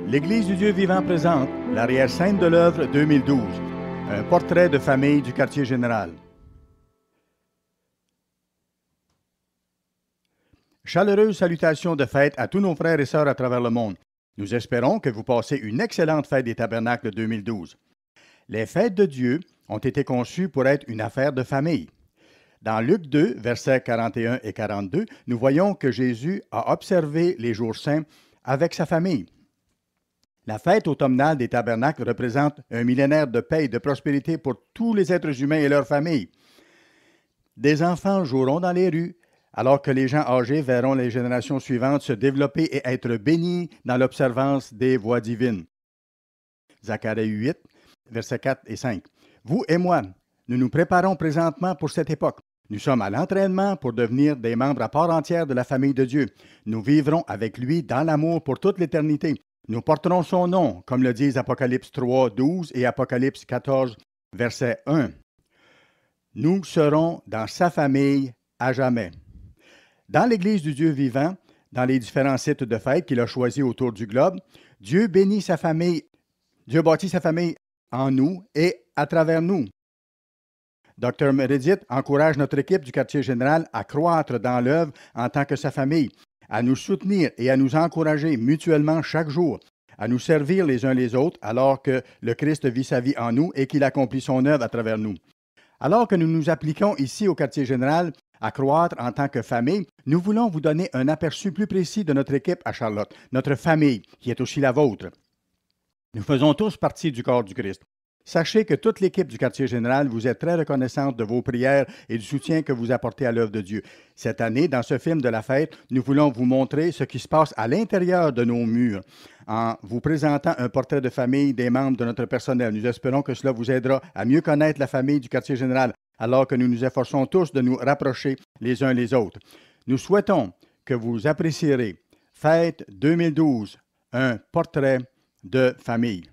L'Église du Dieu vivant présente l'arrière-scène de l'œuvre 2012, un portrait de famille du quartier général. Chaleureuse salutation de fête à tous nos frères et sœurs à travers le monde. Nous espérons que vous passez une excellente fête des Tabernacles 2012. Les fêtes de Dieu ont été conçues pour être une affaire de famille. Dans Luc 2, versets 41 et 42, nous voyons que Jésus a observé les jours saints avec sa famille. La fête automnale des Tabernacles représente un millénaire de paix et de prospérité pour tous les êtres humains et leurs familles. Des enfants joueront dans les rues, alors que les gens âgés verront les générations suivantes se développer et être bénis dans l'observance des voies divines. Zacharie 8, versets 4 et 5. Vous et moi, nous nous préparons présentement pour cette époque. Nous sommes à l'entraînement pour devenir des membres à part entière de la famille de Dieu. Nous vivrons avec lui dans l'amour pour toute l'éternité. Nous porterons son nom, comme le disent Apocalypse 3, 12 et Apocalypse 14, verset 1. Nous serons dans sa famille à jamais. Dans l'Église du Dieu vivant, dans les différents sites de fête qu'il a choisis autour du globe, Dieu bénit sa famille. Dieu bâtit sa famille en nous et à travers nous. Dr. Meredith encourage notre équipe du quartier général à croître dans l'œuvre en tant que sa famille, à nous soutenir et à nous encourager mutuellement chaque jour, à nous servir les uns les autres alors que le Christ vit sa vie en nous et qu'il accomplit son œuvre à travers nous. Alors que nous nous appliquons ici au quartier général à croître en tant que famille, nous voulons vous donner un aperçu plus précis de notre équipe à Charlotte, notre famille, qui est aussi la vôtre. Nous faisons tous partie du corps du Christ. Sachez que toute l'équipe du quartier général vous est très reconnaissante de vos prières et du soutien que vous apportez à l'œuvre de Dieu. Cette année, dans ce film de la fête, nous voulons vous montrer ce qui se passe à l'intérieur de nos murs en vous présentant un portrait de famille des membres de notre personnel. Nous espérons que cela vous aidera à mieux connaître la famille du quartier général alors que nous nous efforçons tous de nous rapprocher les uns les autres. Nous souhaitons que vous apprécierez Fête 2012, un portrait de famille.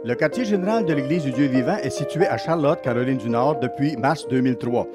Le quartier général de l'Église du Dieu vivant est situé à Charlotte, Caroline du Nord, depuis mars 2003.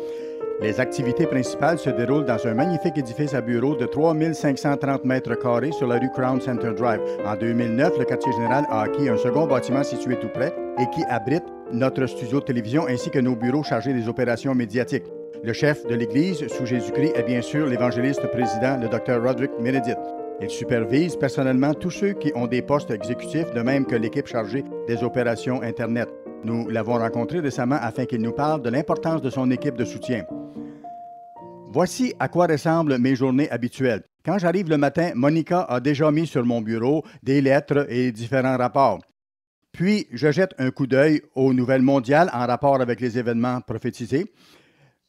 Les activités principales se déroulent dans un magnifique édifice à bureaux de 3530 mètres carrés sur la rue Crown Center Drive. En 2009, le quartier général a acquis un second bâtiment situé tout près et qui abrite notre studio de télévision ainsi que nos bureaux chargés des opérations médiatiques. Le chef de l'Église sous Jésus-Christ est bien sûr l'évangéliste président, le Dr. Roderick Meredith. Il supervise personnellement tous ceux qui ont des postes exécutifs, de même que l'équipe chargée des opérations Internet. Nous l'avons rencontré récemment afin qu'il nous parle de l'importance de son équipe de soutien. Voici à quoi ressemblent mes journées habituelles. Quand j'arrive le matin, Monica a déjà mis sur mon bureau des lettres et différents rapports. Puis, je jette un coup d'œil aux nouvelles mondiales en rapport avec les événements prophétisés.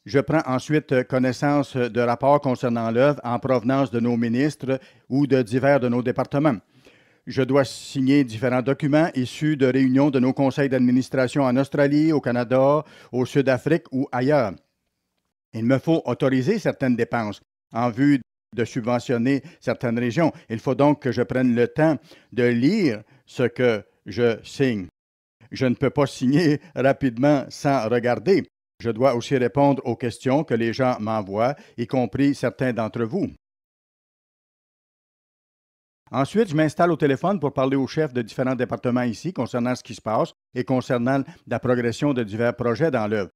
Je prends ensuite connaissance de rapports concernant l'œuvre en provenance de nos ministres ou de divers de nos départements. Je dois signer différents documents issus de réunions de nos conseils d'administration en Australie, au Canada, au Sud-Afrique ou ailleurs. Il me faut autoriser certaines dépenses en vue de subventionner certaines régions. Il faut donc que je prenne le temps de lire ce que je signe. Je ne peux pas signer rapidement sans regarder. Je dois aussi répondre aux questions que les gens m'envoient, y compris certains d'entre vous. Ensuite, je m'installe au téléphone pour parler au chef de différents départements ici concernant ce qui se passe et concernant la progression de divers projets dans l'œuvre.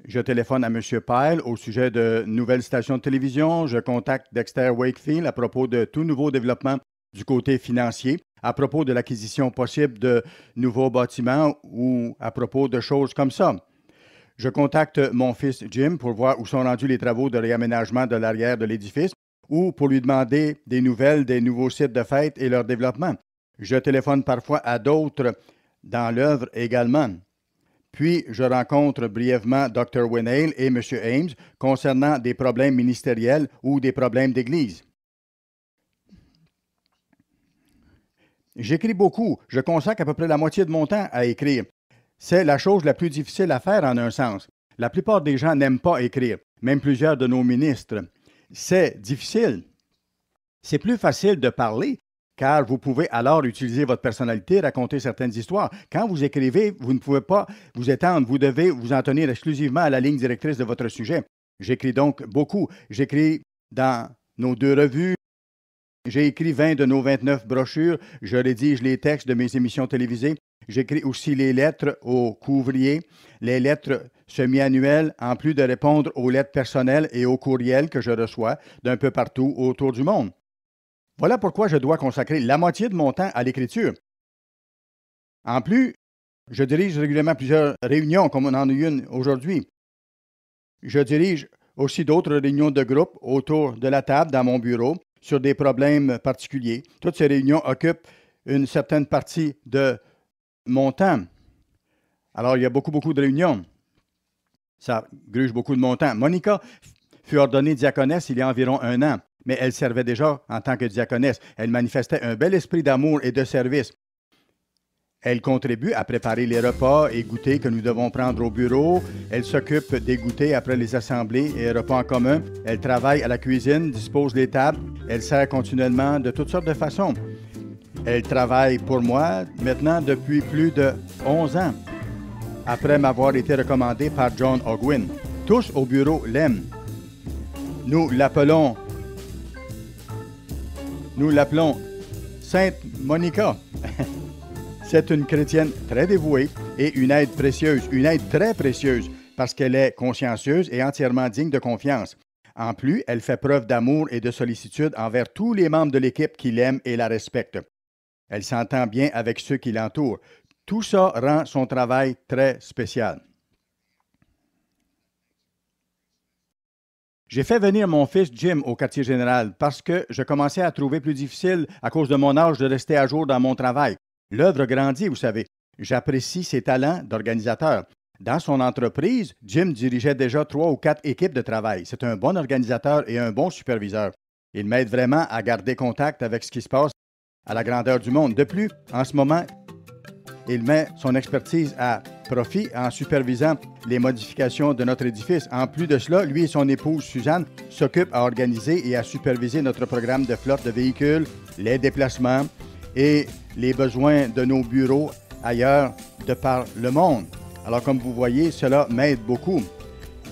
Je téléphone à M. Pyle au sujet de nouvelles stations de télévision. Je contacte Dexter Wakefield à propos de tout nouveau développement du côté financier, à propos de l'acquisition possible de nouveaux bâtiments ou à propos de choses comme ça. Je contacte mon fils Jim pour voir où sont rendus les travaux de réaménagement de l'arrière de l'édifice ou pour lui demander des nouvelles des nouveaux sites de fête et leur développement. Je téléphone parfois à d'autres dans l'œuvre également. Puis, je rencontre brièvement Dr. Winhale et M. Ames concernant des problèmes ministériels ou des problèmes d'Église. J'écris beaucoup. Je consacre à peu près la moitié de mon temps à écrire. C'est la chose la plus difficile à faire en un sens. La plupart des gens n'aiment pas écrire, même plusieurs de nos ministres. C'est difficile. C'est plus facile de parler, car vous pouvez alors utiliser votre personnalité, raconter certaines histoires. Quand vous écrivez, vous ne pouvez pas vous étendre, vous devez vous en tenir exclusivement à la ligne directrice de votre sujet. J'écris donc beaucoup. J'écris dans nos 2 revues. J'ai écrit 20 de nos 29 brochures. Je rédige les textes de mes émissions télévisées. J'écris aussi les lettres aux couvriers, les lettres semi-annuelles, en plus de répondre aux lettres personnelles et aux courriels que je reçois d'un peu partout autour du monde. Voilà pourquoi je dois consacrer la moitié de mon temps à l'écriture. En plus, je dirige régulièrement plusieurs réunions, comme on en a eu une aujourd'hui. Je dirige aussi d'autres réunions de groupe autour de la table dans mon bureau sur des problèmes particuliers. Toutes ces réunions occupent une certaine partie de mon temps. Alors, il y a beaucoup de réunions. Ça gruge beaucoup de mon temps. Monica fut ordonnée diaconesse il y a environ 1 an, mais elle servait déjà en tant que diaconesse. Elle manifestait un bel esprit d'amour et de service. Elle contribue à préparer les repas et goûters que nous devons prendre au bureau. Elle s'occupe des goûters après les assemblées et repas en commun. Elle travaille à la cuisine, dispose les tables. Elle sert continuellement de toutes sortes de façons. Elle travaille pour moi maintenant depuis plus de 11 ans, après m'avoir été recommandé par John Ogwyn. Tous au bureau l'aiment. Nous l'appelons Sainte Monica. C'est une chrétienne très dévouée et une aide précieuse, une aide très précieuse, parce qu'elle est consciencieuse et entièrement digne de confiance. En plus, elle fait preuve d'amour et de sollicitude envers tous les membres de l'équipe qui l'aiment et la respectent. Elle s'entend bien avec ceux qui l'entourent. Tout ça rend son travail très spécial. J'ai fait venir mon fils Jim au quartier général parce que je commençais à trouver plus difficile, à cause de mon âge, de rester à jour dans mon travail. L'œuvre grandit, vous savez. J'apprécie ses talents d'organisateur. Dans son entreprise, Jim dirigeait déjà 3 ou 4 équipes de travail. C'est un bon organisateur et un bon superviseur. Il m'aide vraiment à garder contact avec ce qui se passe à la grandeur du monde. De plus, en ce moment, il met son expertise à profit en supervisant les modifications de notre édifice. En plus de cela, lui et son épouse Suzanne s'occupent à organiser et à superviser notre programme de flotte de véhicules, les déplacements et les besoins de nos bureaux ailleurs de par le monde. Alors, comme vous voyez, cela m'aide beaucoup.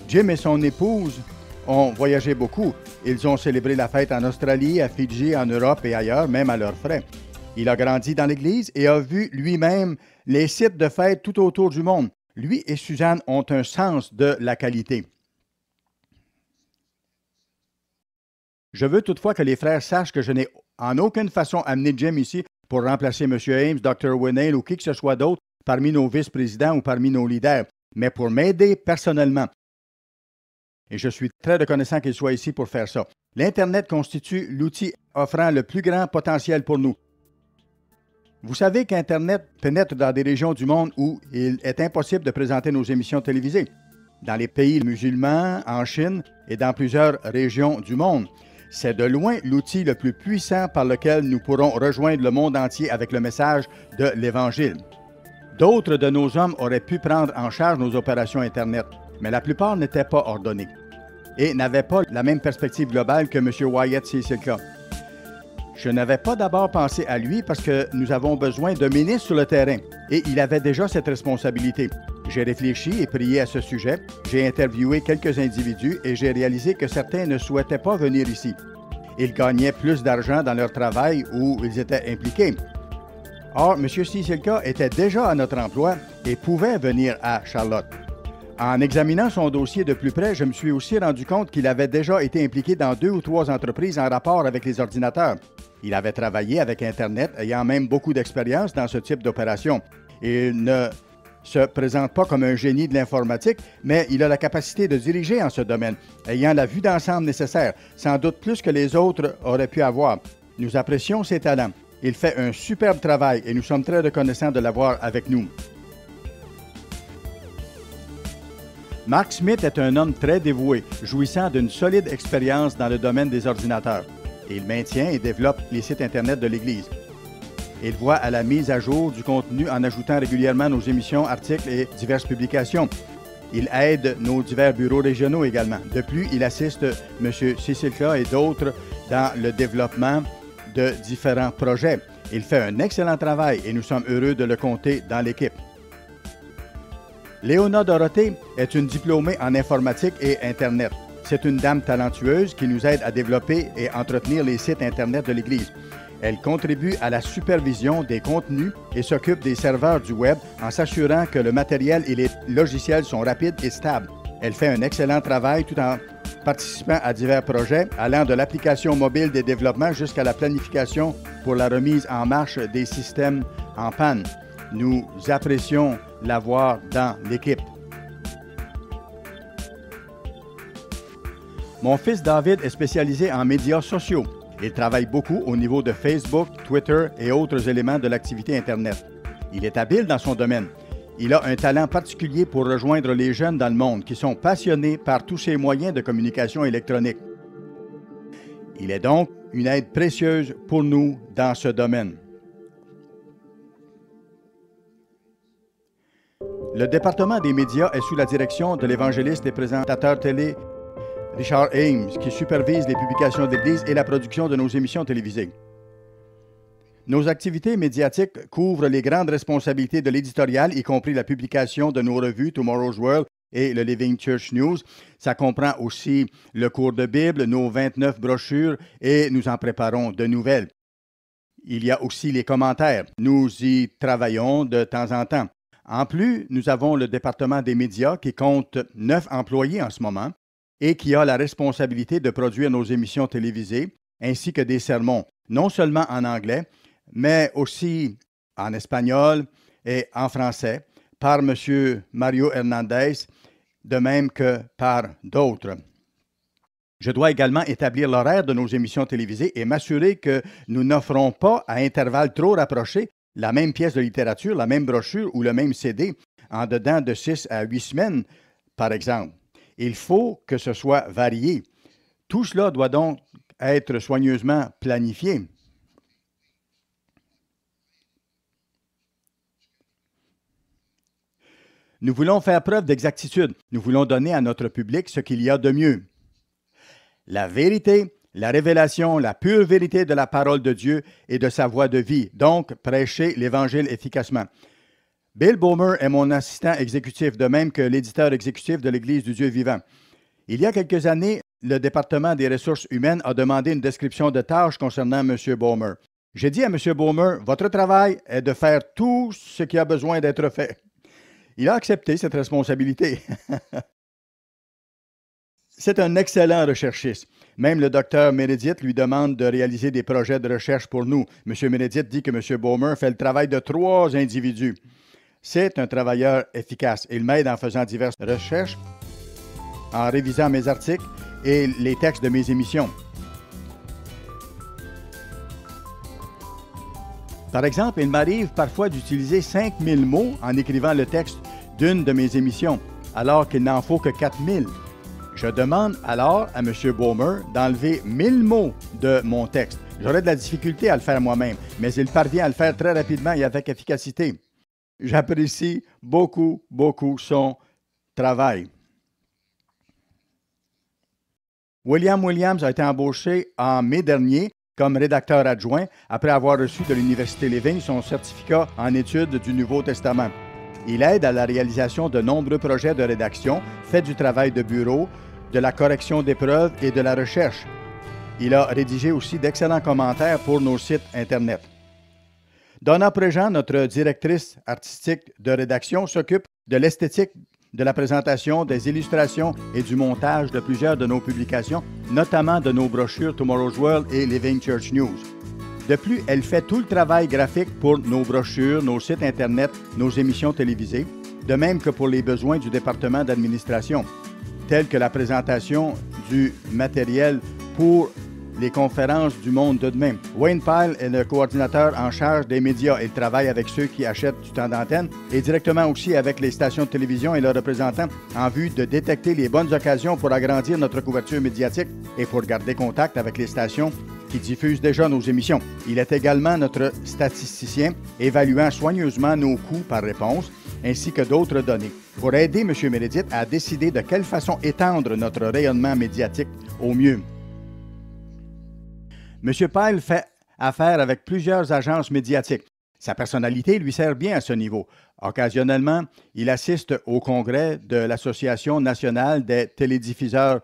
Jim et son épouse ont voyagé beaucoup. Ils ont célébré la fête en Australie, à Fidji, en Europe et ailleurs, même à leurs frais. Il a grandi dans l'Église et a vu lui-même les sites de fête tout autour du monde. Lui et Suzanne ont un sens de la qualité. Je veux toutefois que les frères sachent que je n'ai en aucune façon amené Jim ici pour remplacer M. Ames, Dr. Winhale ou qui que ce soit d'autre parmi nos vice-présidents ou parmi nos leaders, mais pour m'aider personnellement. Et je suis très reconnaissant qu'il soit ici pour faire ça. L'Internet constitue l'outil offrant le plus grand potentiel pour nous. Vous savez qu'Internet pénètre dans des régions du monde où il est impossible de présenter nos émissions télévisées. Dans les pays musulmans, en Chine et dans plusieurs régions du monde. C'est de loin l'outil le plus puissant par lequel nous pourrons rejoindre le monde entier avec le message de l'Évangile. D'autres de nos hommes auraient pu prendre en charge nos opérations Internet, mais la plupart n'étaient pas ordonnés. et n'avait pas la même perspective globale que M. Wyatt Cecilka. Je n'avais pas d'abord pensé à lui parce que nous avons besoin d'un ministre sur le terrain et il avait déjà cette responsabilité. J'ai réfléchi et prié à ce sujet, j'ai interviewé quelques individus et j'ai réalisé que certains ne souhaitaient pas venir ici. Ils gagnaient plus d'argent dans leur travail où ils étaient impliqués. Or, M. Cecilka était déjà à notre emploi et pouvait venir à Charlotte. En examinant son dossier de plus près, je me suis aussi rendu compte qu'il avait déjà été impliqué dans 2 ou 3 entreprises en rapport avec les ordinateurs. Il avait travaillé avec Internet, ayant même beaucoup d'expérience dans ce type d'opération. Il ne se présente pas comme un génie de l'informatique, mais il a la capacité de diriger en ce domaine, ayant la vue d'ensemble nécessaire, sans doute plus que les autres auraient pu avoir. Nous apprécions ses talents. Il fait un superbe travail et nous sommes très reconnaissants de l'avoir avec nous. Mark Smith est un homme très dévoué, jouissant d'une solide expérience dans le domaine des ordinateurs. Il maintient et développe les sites Internet de l'Église. Il voit à la mise à jour du contenu en ajoutant régulièrement nos émissions, articles et diverses publications. Il aide nos divers bureaux régionaux également. De plus, il assiste M. Cecilka et d'autres dans le développement de différents projets. Il fait un excellent travail et nous sommes heureux de le compter dans l'équipe. Léona Dorothée est une diplômée en informatique et Internet. C'est une dame talentueuse qui nous aide à développer et entretenir les sites Internet de l'Église. Elle contribue à la supervision des contenus et s'occupe des serveurs du Web en s'assurant que le matériel et les logiciels sont rapides et stables. Elle fait un excellent travail tout en participant à divers projets allant de l'application mobile des développements jusqu'à la planification pour la remise en marche des systèmes en panne. Nous apprécions l'avoir dans l'équipe. Mon fils David est spécialisé en médias sociaux. Il travaille beaucoup au niveau de Facebook, Twitter et autres éléments de l'activité Internet. Il est habile dans son domaine. Il a un talent particulier pour rejoindre les jeunes dans le monde qui sont passionnés par tous ces moyens de communication électronique. Il est donc une aide précieuse pour nous dans ce domaine. Le département des médias est sous la direction de l'évangéliste et présentateur télé Richard Ames, qui supervise les publications de l'Église et la production de nos émissions télévisées. Nos activités médiatiques couvrent les grandes responsabilités de l'éditorial, y compris la publication de nos revues Tomorrow's World et le Living Church News. Ça comprend aussi le cours de Bible, nos 29 brochures et nous en préparons de nouvelles. Il y a aussi les commentaires. Nous y travaillons de temps en temps. En plus, nous avons le département des médias qui compte 9 employés en ce moment et qui a la responsabilité de produire nos émissions télévisées ainsi que des sermons, non seulement en anglais, mais aussi en espagnol et en français, par M. Mario Hernandez, de même que par d'autres. Je dois également établir l'horaire de nos émissions télévisées et m'assurer que nous n'offrons pas à intervalles trop rapprochés la même pièce de littérature, la même brochure ou le même CD en dedans de 6 à 8 semaines, par exemple. Il faut que ce soit varié. Tout cela doit donc être soigneusement planifié. Nous voulons faire preuve d'exactitude. Nous voulons donner à notre public ce qu'il y a de mieux. La vérité, la révélation, la pure vérité de la parole de Dieu et de sa voie de vie. Donc, prêcher l'Évangile efficacement. Bill Bomer est mon assistant exécutif, de même que l'éditeur exécutif de l'Église du Dieu vivant. Il y a quelques années, le département des ressources humaines a demandé une description de tâches concernant M. Bomer. J'ai dit à M. Bomer, votre travail est de faire tout ce qui a besoin d'être fait. Il a accepté cette responsabilité. C'est un excellent recherchiste. Même le docteur Meredith lui demande de réaliser des projets de recherche pour nous. M. Meredith dit que M. Bomer fait le travail de 3 individus. C'est un travailleur efficace. Il m'aide en faisant diverses recherches, en révisant mes articles et les textes de mes émissions. Par exemple, il m'arrive parfois d'utiliser 5000 mots en écrivant le texte d'une de mes émissions, alors qu'il n'en faut que 4000. Je demande alors à M. Bomer d'enlever 1000 mots de mon texte. J'aurais de la difficulté à le faire moi-même, mais il parvient à le faire très rapidement et avec efficacité. J'apprécie beaucoup son travail. William Williams a été embauché en mai dernier comme rédacteur adjoint après avoir reçu de l'Université Living son certificat en études du Nouveau Testament. Il aide à la réalisation de nombreux projets de rédaction, fait du travail de bureau, de la correction d'épreuves et de la recherche. Il a rédigé aussi d'excellents commentaires pour nos sites Internet. Donna Préjean, notre directrice artistique de rédaction, s'occupe de l'esthétique de la présentation, des illustrations et du montage de plusieurs de nos publications, notamment de nos brochures Tomorrow's World et Living Church News. De plus, elle fait tout le travail graphique pour nos brochures, nos sites Internet, nos émissions télévisées, de même que pour les besoins du département d'administration, tels que la présentation du matériel pour les conférences du monde de demain. Wayne Pyle est le coordinateur en charge des médias. Il travaille avec ceux qui achètent du temps d'antenne et directement aussi avec les stations de télévision et leurs représentants en vue de détecter les bonnes occasions pour agrandir notre couverture médiatique et pour garder contact avec les stations qui diffusent déjà nos émissions. Il est également notre statisticien, évaluant soigneusement nos coûts par réponse, ainsi que d'autres données, pour aider M. Meredith à décider de quelle façon étendre notre rayonnement médiatique au mieux. M. Pyle fait affaire avec plusieurs agences médiatiques. Sa personnalité lui sert bien à ce niveau. Occasionnellement, il assiste au congrès de l'Association nationale des télédiffuseurs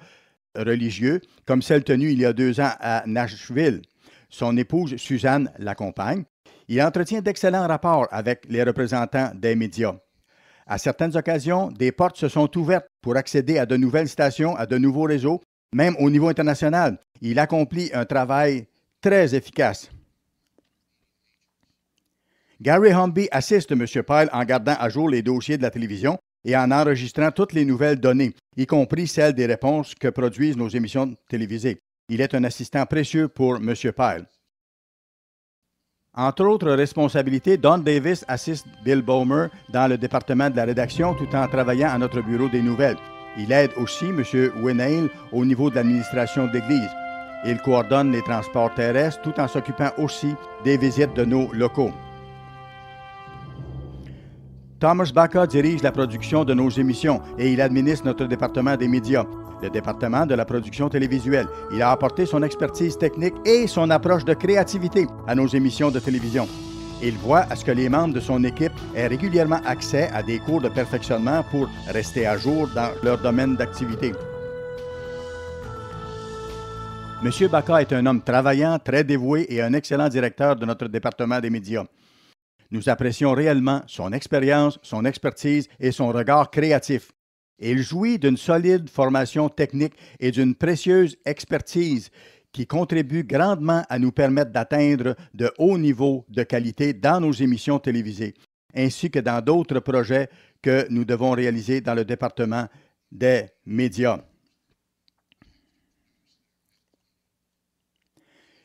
religieux, comme celle tenue il y a 2 ans à Nashville. Son épouse, Suzanne, l'accompagne. Il entretient d'excellents rapports avec les représentants des médias. À certaines occasions, des portes se sont ouvertes pour accéder à de nouvelles stations, à de nouveaux réseaux, même au niveau international. Il accomplit un travail très efficace. Gary Humby assiste M. Pyle en gardant à jour les dossiers de la télévision et en enregistrant toutes les nouvelles données, y compris celles des réponses que produisent nos émissions télévisées. Il est un assistant précieux pour M. Pyle. Entre autres responsabilités, Don Davis assiste Bill Bowmer dans le département de la rédaction tout en travaillant à notre bureau des nouvelles. Il aide aussi M. Winale au niveau de l'administration de l'Église. Il coordonne les transports terrestres tout en s'occupant aussi des visites de nos locaux. Thomas Baca dirige la production de nos émissions et il administre notre département des médias, le département de la production télévisuelle. Il a apporté son expertise technique et son approche de créativité à nos émissions de télévision. Il voit à ce que les membres de son équipe aient régulièrement accès à des cours de perfectionnement pour rester à jour dans leur domaine d'activité. M. Baca est un homme travaillant, très dévoué et un excellent directeur de notre département des médias. Nous apprécions réellement son expérience, son expertise et son regard créatif. Il jouit d'une solide formation technique et d'une précieuse expertise qui contribue grandement à nous permettre d'atteindre de hauts niveaux de qualité dans nos émissions télévisées, ainsi que dans d'autres projets que nous devons réaliser dans le département des médias.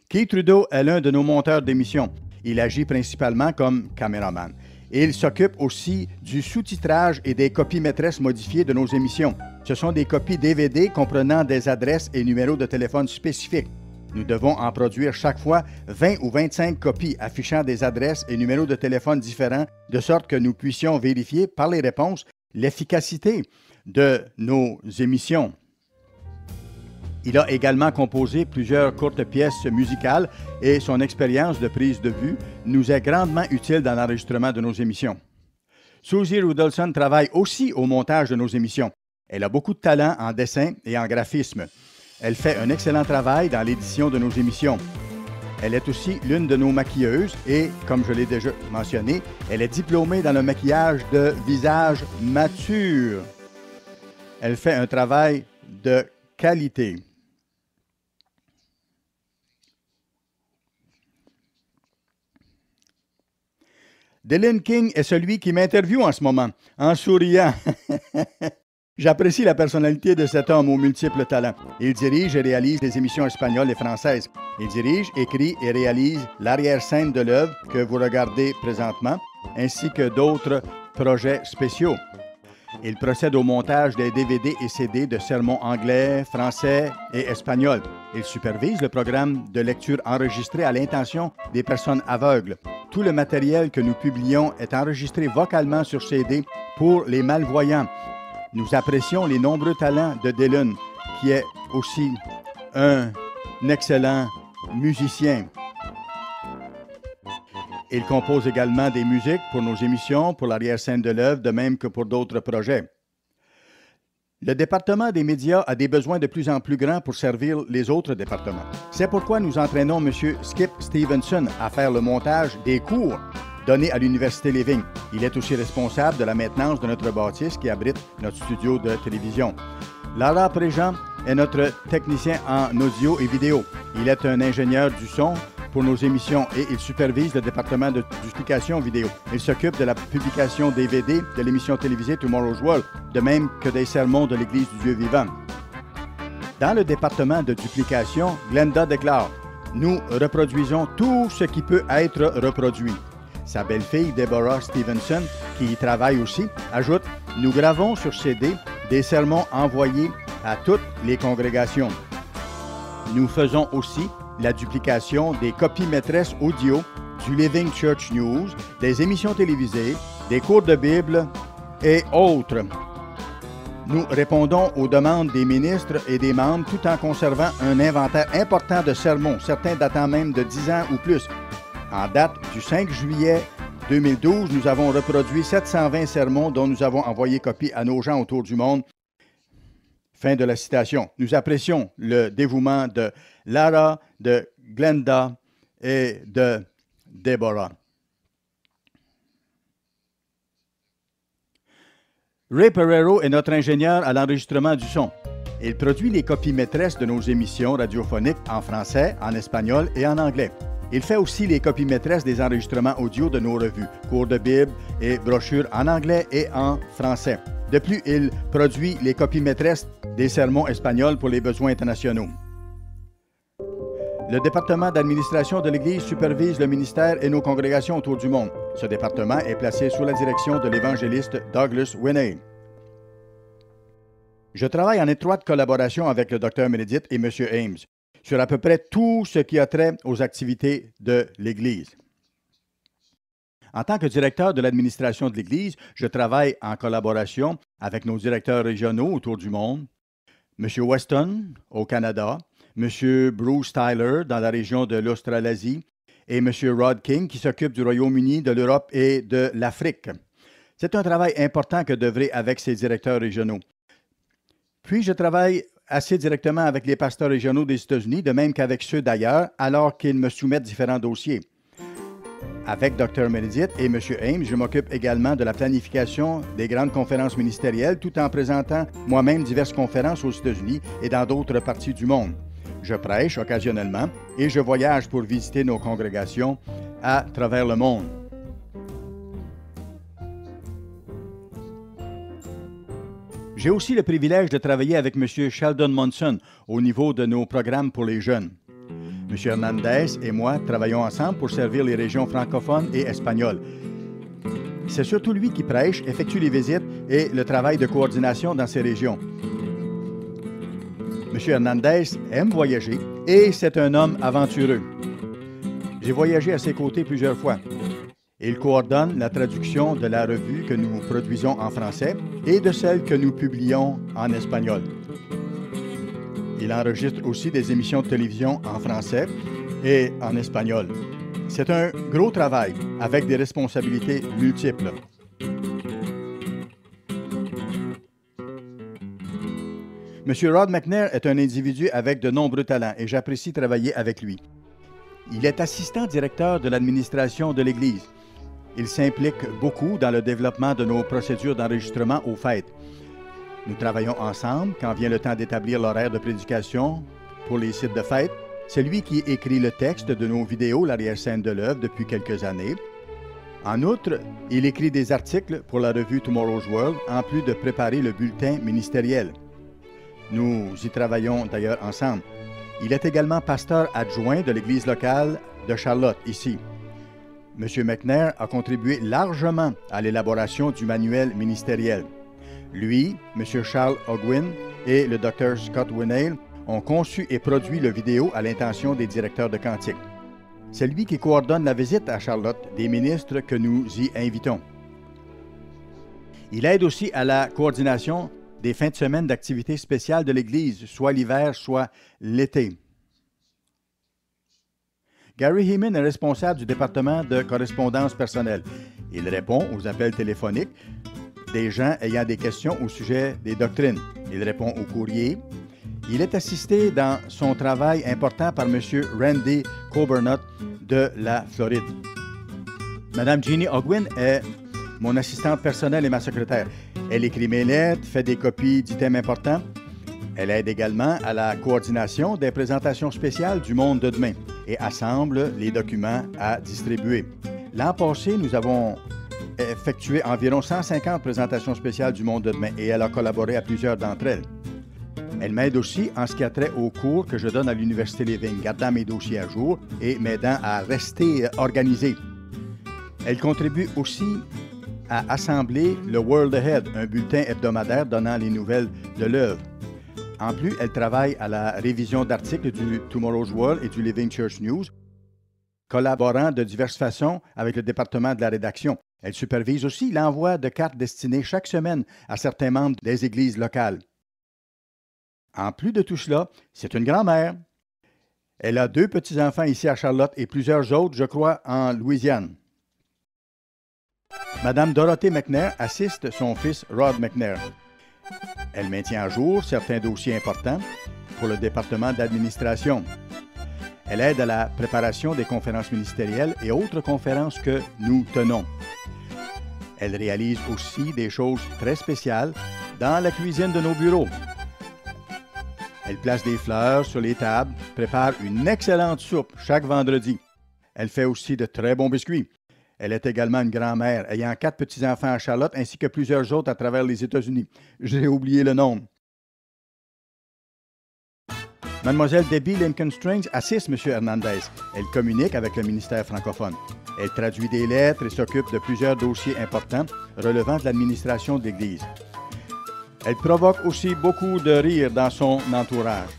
Keith Trudeau est l'un de nos monteurs d'émissions. Il agit principalement comme caméraman. Il s'occupe aussi du sous-titrage et des copies maîtresses modifiées de nos émissions. Ce sont des copies DVD comprenant des adresses et numéros de téléphone spécifiques. Nous devons en produire chaque fois 20 ou 25 copies affichant des adresses et numéros de téléphone différents, de sorte que nous puissions vérifier par les réponses l'efficacité de nos émissions. Il a également composé plusieurs courtes pièces musicales et son expérience de prise de vue nous est grandement utile dans l'enregistrement de nos émissions. Susie Rudolson travaille aussi au montage de nos émissions. Elle a beaucoup de talent en dessin et en graphisme. Elle fait un excellent travail dans l'édition de nos émissions. Elle est aussi l'une de nos maquilleuses et, comme je l'ai déjà mentionné, elle est diplômée dans le maquillage de visage mature. Elle fait un travail de qualité. Dylan King est celui qui m'interviewe en ce moment, en souriant. J'apprécie la personnalité de cet homme aux multiples talents. Il dirige et réalise des émissions espagnoles et françaises. Il dirige, écrit et réalise l'arrière-scène de l'œuvre que vous regardez présentement, ainsi que d'autres projets spéciaux. Il procède au montage des DVD et CD de sermons anglais, français et espagnols. Il supervise le programme de lecture enregistré à l'intention des personnes aveugles. Tout le matériel que nous publions est enregistré vocalement sur CD pour les malvoyants. Nous apprécions les nombreux talents de Dylan, qui est aussi un excellent musicien. Il compose également des musiques pour nos émissions, pour l'arrière-scène de l'œuvre, de même que pour d'autres projets. Le département des médias a des besoins de plus en plus grands pour servir les autres départements. C'est pourquoi nous entraînons M. Skip Stevenson à faire le montage des cours donnés à l'Université Living. Il est aussi responsable de la maintenance de notre bâtisse qui abrite notre studio de télévision. Lara Préjean est notre technicien en audio et vidéo. Il est un ingénieur du son pour nos émissions et il supervise le département de duplication vidéo. Il s'occupe de la publication DVD de l'émission télévisée Tomorrow's World, de même que des sermons de l'Église du Dieu vivant. Dans le département de duplication, Glenda déclare « Nous reproduisons tout ce qui peut être reproduit ». Sa belle-fille, Deborah Stevenson, qui y travaille aussi, ajoute « Nous gravons sur CD des sermons envoyés à toutes les congrégations. Nous faisons aussi la duplication des copies maîtresses audio du Living Church News, des émissions télévisées, des cours de Bible et autres. Nous répondons aux demandes des ministres et des membres tout en conservant un inventaire important de sermons, certains datant même de 10 ans ou plus. En date du 5 juillet 2012, nous avons reproduit 720 sermons dont nous avons envoyé copie à nos gens autour du monde. Fin de la citation. Nous apprécions le dévouement de Lara, de Glenda et de Deborah. Ray Pereiro est notre ingénieur à l'enregistrement du son. Il produit les copies maîtresses de nos émissions radiophoniques en français, en espagnol et en anglais. Il fait aussi les copies maîtresses des enregistrements audio de nos revues, cours de Bible et brochures en anglais et en français. De plus, il produit les copies maîtresses des sermons espagnols pour les besoins internationaux. Le département d'administration de l'Église supervise le ministère et nos congrégations autour du monde. Ce département est placé sous la direction de l'évangéliste Douglas Winney. Je travaille en étroite collaboration avec le Dr Meredith et M. Ames sur à peu près tout ce qui a trait aux activités de l'Église. En tant que directeur de l'administration de l'Église, je travaille en collaboration avec nos directeurs régionaux autour du monde, M. Weston au Canada, M. Bruce Tyler dans la région de l'Australasie et M. Rod King qui s'occupe du Royaume-Uni, de l'Europe et de l'Afrique. C'est un travail important que d'œuvrer avec ces directeurs régionaux. Puis, je travaille assez directement avec les pasteurs régionaux des États-Unis, de même qu'avec ceux d'ailleurs, alors qu'ils me soumettent différents dossiers. Avec Dr Meredith et M. Ames, je m'occupe également de la planification des grandes conférences ministérielles, tout en présentant moi-même diverses conférences aux États-Unis et dans d'autres parties du monde. Je prêche occasionnellement et je voyage pour visiter nos congrégations à travers le monde. J'ai aussi le privilège de travailler avec M. Sheldon Monson au niveau de nos programmes pour les jeunes. M. Hernandez et moi travaillons ensemble pour servir les régions francophones et espagnoles. C'est surtout lui qui prêche, effectue les visites et le travail de coordination dans ces régions. M. Hernandez aime voyager et c'est un homme aventureux. J'ai voyagé à ses côtés plusieurs fois. Il coordonne la traduction de la revue que nous produisons en français et de celle que nous publions en espagnol. Il enregistre aussi des émissions de télévision en français et en espagnol. C'est un gros travail avec des responsabilités multiples. M. Rod McNair est un individu avec de nombreux talents et j'apprécie travailler avec lui. Il est assistant directeur de l'administration de l'Église. Il s'implique beaucoup dans le développement de nos procédures d'enregistrement aux fêtes. Nous travaillons ensemble quand vient le temps d'établir l'horaire de prédication pour les sites de fête. C'est lui qui écrit le texte de nos vidéos, l'arrière-scène de l'œuvre, depuis quelques années. En outre, il écrit des articles pour la revue Tomorrow's World, en plus de préparer le bulletin ministériel. Nous y travaillons d'ailleurs ensemble. Il est également pasteur adjoint de l'église locale de Charlotte, ici. M. McNair a contribué largement à l'élaboration du manuel ministériel. Lui, M. Charles Ogwin et le Dr Scott Winney ont conçu et produit le vidéo à l'intention des directeurs de cantique. C'est lui qui coordonne la visite à Charlotte des ministres que nous y invitons. Il aide aussi à la coordination des fins de semaine d'activités spéciales de l'Église, soit l'hiver, soit l'été. Gary Heeman est responsable du département de correspondance personnelle. Il répond aux appels téléphoniques des gens ayant des questions au sujet des doctrines. Il répond aux courriers. Il est assisté dans son travail important par M. Randy Coburnut de la Floride. Mme Jeannie Ogwin est mon assistante personnelle et ma secrétaire. Elle écrit mes lettres, fait des copies d'items importants. Elle aide également à la coordination des présentations spéciales du monde de demain et assemble les documents à distribuer. L'an passé, nous avons effectué environ 150 présentations spéciales du monde de demain et elle a collaboré à plusieurs d'entre elles. Elle m'aide aussi en ce qui a trait aux cours que je donne à l'Université Living, gardant mes dossiers à jour et m'aidant à rester organisé. Elle contribue aussi à assembler le World Ahead, un bulletin hebdomadaire donnant les nouvelles de l'œuvre. En plus, elle travaille à la révision d'articles du Tomorrow's World et du Living Church News, collaborant de diverses façons avec le département de la rédaction. Elle supervise aussi l'envoi de cartes destinées chaque semaine à certains membres des églises locales. En plus de tout cela, c'est une grand-mère. Elle a 2 petits-enfants ici à Charlotte et plusieurs autres, je crois, en Louisiane. Madame Dorothée McNair assiste son fils Rod McNair. Elle maintient à jour certains dossiers importants pour le département d'administration. Elle aide à la préparation des conférences ministérielles et autres conférences que nous tenons. Elle réalise aussi des choses très spéciales dans la cuisine de nos bureaux. Elle place des fleurs sur les tables, prépare une excellente soupe chaque vendredi. Elle fait aussi de très bons biscuits. Elle est également une grand-mère, ayant 4 petits-enfants à Charlotte ainsi que plusieurs autres à travers les États-Unis. J'ai oublié le nombre. Mademoiselle Debbie Lincoln Strange assiste M. Hernandez. Elle communique avec le ministère francophone. Elle traduit des lettres et s'occupe de plusieurs dossiers importants relevant de l'administration de l'Église. Elle provoque aussi beaucoup de rire dans son entourage.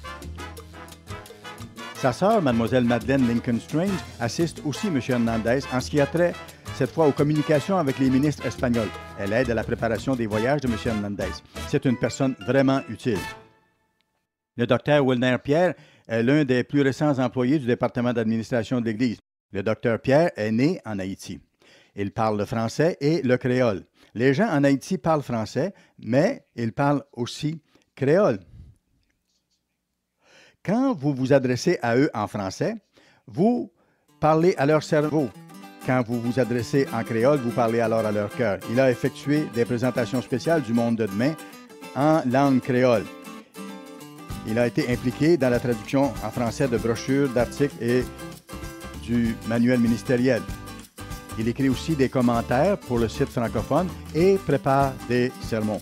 Sa sœur, Mademoiselle Madeleine Lincoln Strange, assiste aussi M. Hernandez en ce qui a trait, cette fois, aux communications avec les ministres espagnols. Elle aide à la préparation des voyages de M. Hernandez. C'est une personne vraiment utile. Le docteur Wilner Pierre est l'un des plus récents employés du département d'administration de l'Église. Le docteur Pierre est né en Haïti. Il parle le français et le créole. Les gens en Haïti parlent français, mais ils parlent aussi créole. Quand vous vous adressez à eux en français, vous parlez à leur cerveau. Quand vous vous adressez en créole, vous parlez alors à leur cœur. Il a effectué des présentations spéciales du monde de demain en langue créole. Il a été impliqué dans la traduction en français de brochures, d'articles et du manuel ministériel. Il écrit aussi des commentaires pour le site francophone et prépare des sermons.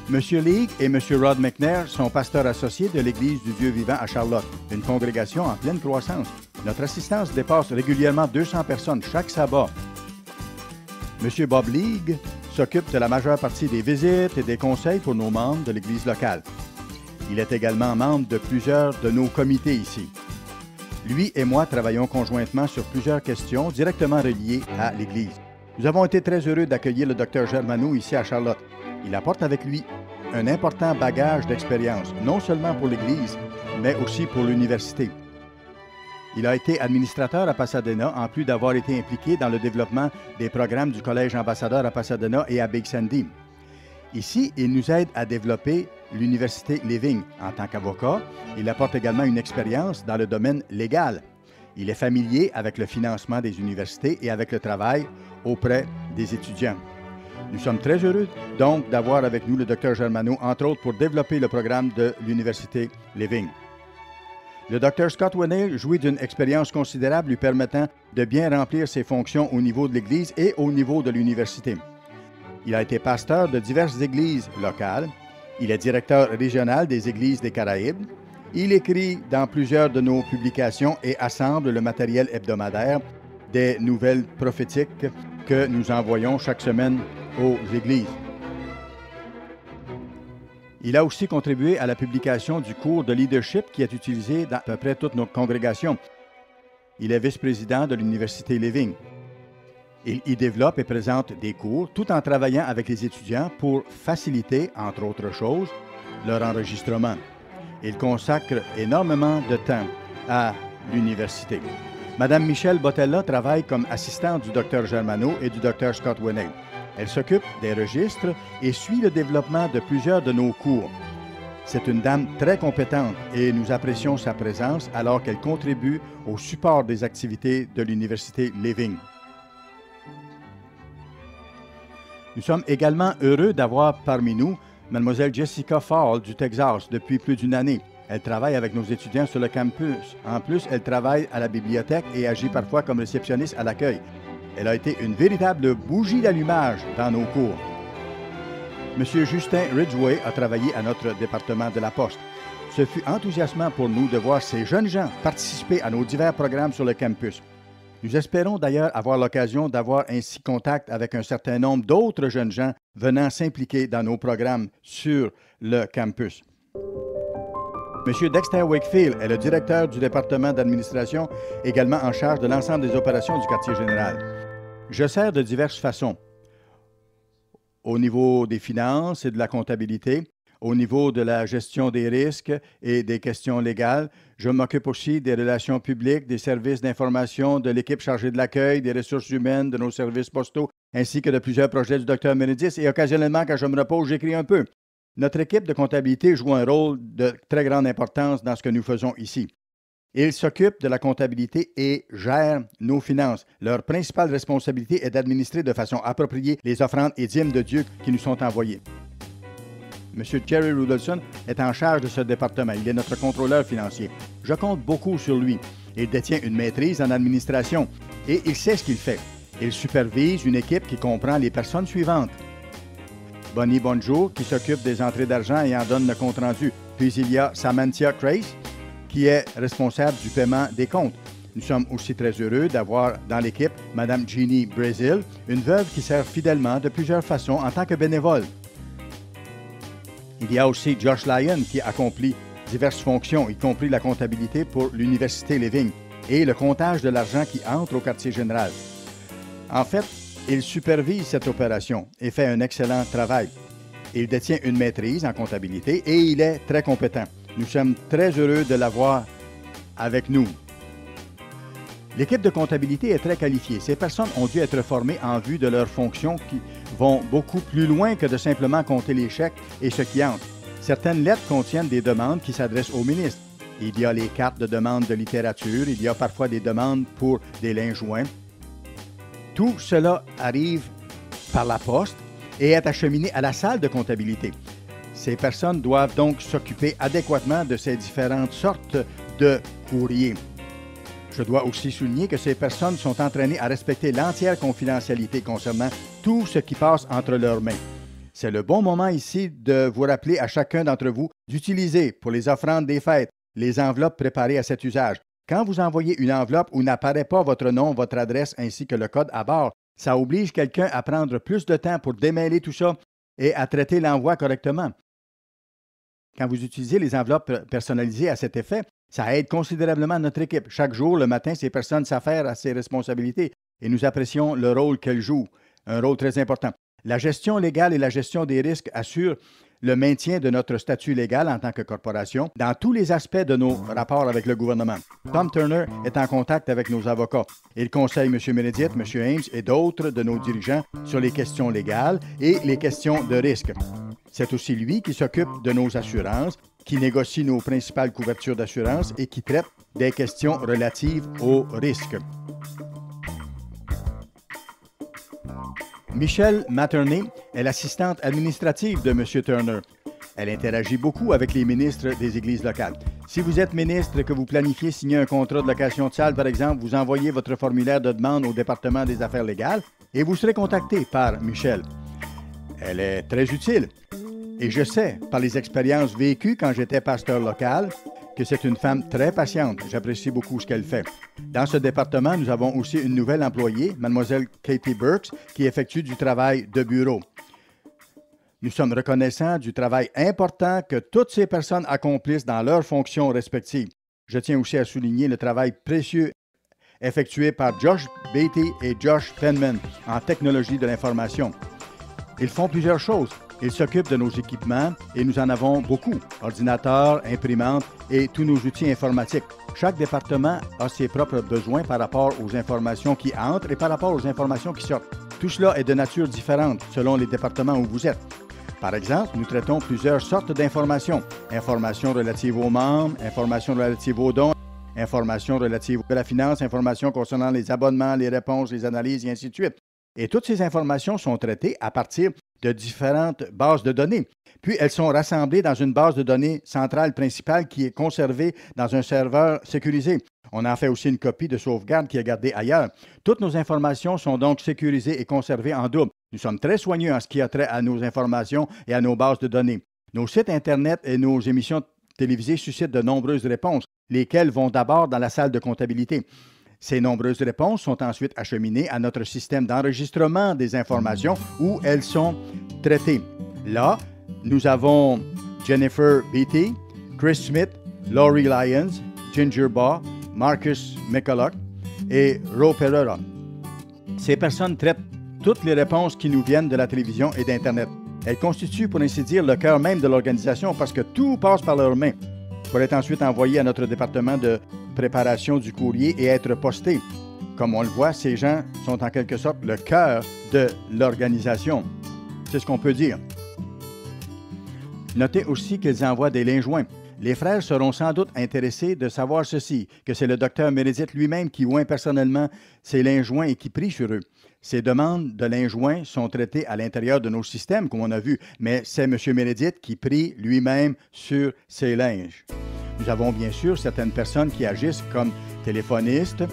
M. League et M. Rod McNair sont pasteurs associés de l'Église du Dieu vivant à Charlotte, une congrégation en pleine croissance. Notre assistance dépasse régulièrement 200 personnes chaque sabbat. M. Bob League s'occupe de la majeure partie des visites et des conseils pour nos membres de l'Église locale. Il est également membre de plusieurs de nos comités ici. Lui et moi travaillons conjointement sur plusieurs questions directement reliées à l'Église. Nous avons été très heureux d'accueillir le Dr Germano ici à Charlotte. Il apporte avec lui un important bagage d'expérience, non seulement pour l'Église, mais aussi pour l'université. Il a été administrateur à Pasadena, en plus d'avoir été impliqué dans le développement des programmes du Collège ambassadeur à Pasadena et à Big Sandy. Ici, il nous aide à développer l'Université Living. En tant qu'avocat, il apporte également une expérience dans le domaine légal. Il est familier avec le financement des universités et avec le travail auprès des étudiants. Nous sommes très heureux donc d'avoir avec nous le Dr Germano, entre autres pour développer le programme de l'Université Living. Le Dr Scott Winney jouit d'une expérience considérable lui permettant de bien remplir ses fonctions au niveau de l'Église et au niveau de l'université. Il a été pasteur de diverses églises locales. Il est directeur régional des Églises des Caraïbes. Il écrit dans plusieurs de nos publications et assemble le matériel hebdomadaire des nouvelles prophétiques que nous envoyons chaque semaine aux églises. Il a aussi contribué à la publication du cours de leadership qui est utilisé dans à peu près toutes nos congrégations. Il est vice-président de l'Université Living. Il y développe et présente des cours tout en travaillant avec les étudiants pour faciliter, entre autres choses, leur enregistrement. Il consacre énormément de temps à l'université. Madame Michelle Bottella travaille comme assistante du Dr Germano et du Dr Scott Winay. Elle s'occupe des registres et suit le développement de plusieurs de nos cours. C'est une dame très compétente et nous apprécions sa présence alors qu'elle contribue au support des activités de l'Université Living. Nous sommes également heureux d'avoir parmi nous Mlle Jessica Fall du Texas depuis plus d'une année. Elle travaille avec nos étudiants sur le campus. En plus, elle travaille à la bibliothèque et agit parfois comme réceptionniste à l'accueil. Elle a été une véritable bougie d'allumage dans nos cours. M. Justin Ridgway a travaillé à notre département de la Poste. Ce fut enthousiasmant pour nous de voir ces jeunes gens participer à nos divers programmes sur le campus. Nous espérons d'ailleurs avoir l'occasion d'avoir ainsi contact avec un certain nombre d'autres jeunes gens venant s'impliquer dans nos programmes sur le campus. M. Dexter Wakefield est le directeur du département d'administration, également en charge de l'ensemble des opérations du quartier général. Je sers de diverses façons. Au niveau des finances et de la comptabilité, au niveau de la gestion des risques et des questions légales. Je m'occupe aussi des relations publiques, des services d'information, de l'équipe chargée de l'accueil, des ressources humaines, de nos services postaux, ainsi que de plusieurs projets du Dr Meredith. Et occasionnellement, quand je me repose, j'écris un peu. Notre équipe de comptabilité joue un rôle de très grande importance dans ce que nous faisons ici. Ils s'occupent de la comptabilité et gèrent nos finances. Leur principale responsabilité est d'administrer de façon appropriée les offrandes et dîmes de Dieu qui nous sont envoyées. M. Jerry Rudolson est en charge de ce département. Il est notre contrôleur financier. Je compte beaucoup sur lui. Il détient une maîtrise en administration et il sait ce qu'il fait. Il supervise une équipe qui comprend les personnes suivantes. Bonnie Bonjour, qui s'occupe des entrées d'argent et en donne le compte-rendu. Puis il y a Samantha Trace, qui est responsable du paiement des comptes. Nous sommes aussi très heureux d'avoir dans l'équipe Mme Jeannie Brazil, une veuve qui sert fidèlement de plusieurs façons en tant que bénévole. Il y a aussi Josh Lyon qui accomplit diverses fonctions, y compris la comptabilité pour l'Université Living et le comptage de l'argent qui entre au quartier général. En fait, il supervise cette opération et fait un excellent travail. Il détient une maîtrise en comptabilité et il est très compétent. Nous sommes très heureux de l'avoir avec nous. L'équipe de comptabilité est très qualifiée. Ces personnes ont dû être formées en vue de leurs fonctions qui vont beaucoup plus loin que de simplement compter les chèques et ce qui entre. Certaines lettres contiennent des demandes qui s'adressent au ministre. Il y a les cartes de demande de littérature, il y a parfois des demandes pour des linges joints. Tout cela arrive par la poste et est acheminé à la salle de comptabilité. Ces personnes doivent donc s'occuper adéquatement de ces différentes sortes de courriers. Je dois aussi souligner que ces personnes sont entraînées à respecter l'entière confidentialité concernant tout ce qui passe entre leurs mains. C'est le bon moment ici de vous rappeler à chacun d'entre vous d'utiliser pour les offrandes des fêtes les enveloppes préparées à cet usage. Quand vous envoyez une enveloppe où n'apparaît pas votre nom, votre adresse ainsi que le code à bord, ça oblige quelqu'un à prendre plus de temps pour démêler tout ça et à traiter l'envoi correctement. Quand vous utilisez les enveloppes personnalisées à cet effet, ça aide considérablement notre équipe. Chaque jour, le matin, ces personnes s'affairent à ces responsabilités et nous apprécions le rôle qu'elles jouent, un rôle très important. La gestion légale et la gestion des risques assurent le maintien de notre statut légal en tant que corporation dans tous les aspects de nos rapports avec le gouvernement. Tom Turner est en contact avec nos avocats. Il conseille M. Meredith, M. Ames et d'autres de nos dirigeants sur les questions légales et les questions de risque. C'est aussi lui qui s'occupe de nos assurances, qui négocie nos principales couvertures d'assurance et qui traite des questions relatives aux risques. Michelle Materney est l'assistante administrative de M. Turner. Elle interagit beaucoup avec les ministres des églises locales. Si vous êtes ministre et que vous planifiez signer un contrat de location de salle, par exemple, vous envoyez votre formulaire de demande au département des affaires légales et vous serez contacté par Michelle. Elle est très utile. Et je sais, par les expériences vécues quand j'étais pasteur local, que c'est une femme très patiente. J'apprécie beaucoup ce qu'elle fait. Dans ce département, nous avons aussi une nouvelle employée, Mlle Katie Burks, qui effectue du travail de bureau. Nous sommes reconnaissants du travail important que toutes ces personnes accomplissent dans leurs fonctions respectives. Je tiens aussi à souligner le travail précieux effectué par Josh Beatty et Josh Penman en technologie de l'information. Ils font plusieurs choses. Ils s'occupent de nos équipements et nous en avons beaucoup, ordinateurs, imprimantes et tous nos outils informatiques. Chaque département a ses propres besoins par rapport aux informations qui entrent et par rapport aux informations qui sortent. Tout cela est de nature différente selon les départements où vous êtes. Par exemple, nous traitons plusieurs sortes d'informations. Informations relatives aux membres, informations relatives aux dons, informations relatives à la finance, informations concernant les abonnements, les réponses, les analyses et ainsi de suite. Et toutes ces informations sont traitées à partir de différentes bases de données. Puis, elles sont rassemblées dans une base de données centrale principale qui est conservée dans un serveur sécurisé. On en fait aussi une copie de sauvegarde qui est gardée ailleurs. Toutes nos informations sont donc sécurisées et conservées en double. Nous sommes très soigneux en ce qui a trait à nos informations et à nos bases de données. Nos sites Internet et nos émissions télévisées suscitent de nombreuses réponses, lesquelles vont d'abord dans la salle de comptabilité. Ces nombreuses réponses sont ensuite acheminées à notre système d'enregistrement des informations où elles sont traitées. Là, nous avons Jennifer Beatty, Chris Smith, Laurie Lyons, Ginger Baugh, Marcus McCulloch et Ro Pereira. Ces personnes traitent toutes les réponses qui nous viennent de la télévision et d'Internet. Elles constituent, pour ainsi dire, le cœur même de l'organisation parce que tout passe par leurs mains pour être ensuite envoyé à notre département de préparation du courrier et être posté. Comme on le voit, ces gens sont en quelque sorte le cœur de l'organisation. C'est ce qu'on peut dire. Notez aussi qu'ils envoient des linges joints. Les frères seront sans doute intéressés de savoir ceci, que c'est le docteur Meredith lui-même qui oint personnellement ces linges joints et qui prie sur eux. Ces demandes de linge joint sont traitées à l'intérieur de nos systèmes, comme on a vu, mais c'est M. Meredith qui prie lui-même sur ces linges. Nous avons bien sûr certaines personnes qui agissent comme téléphonistes,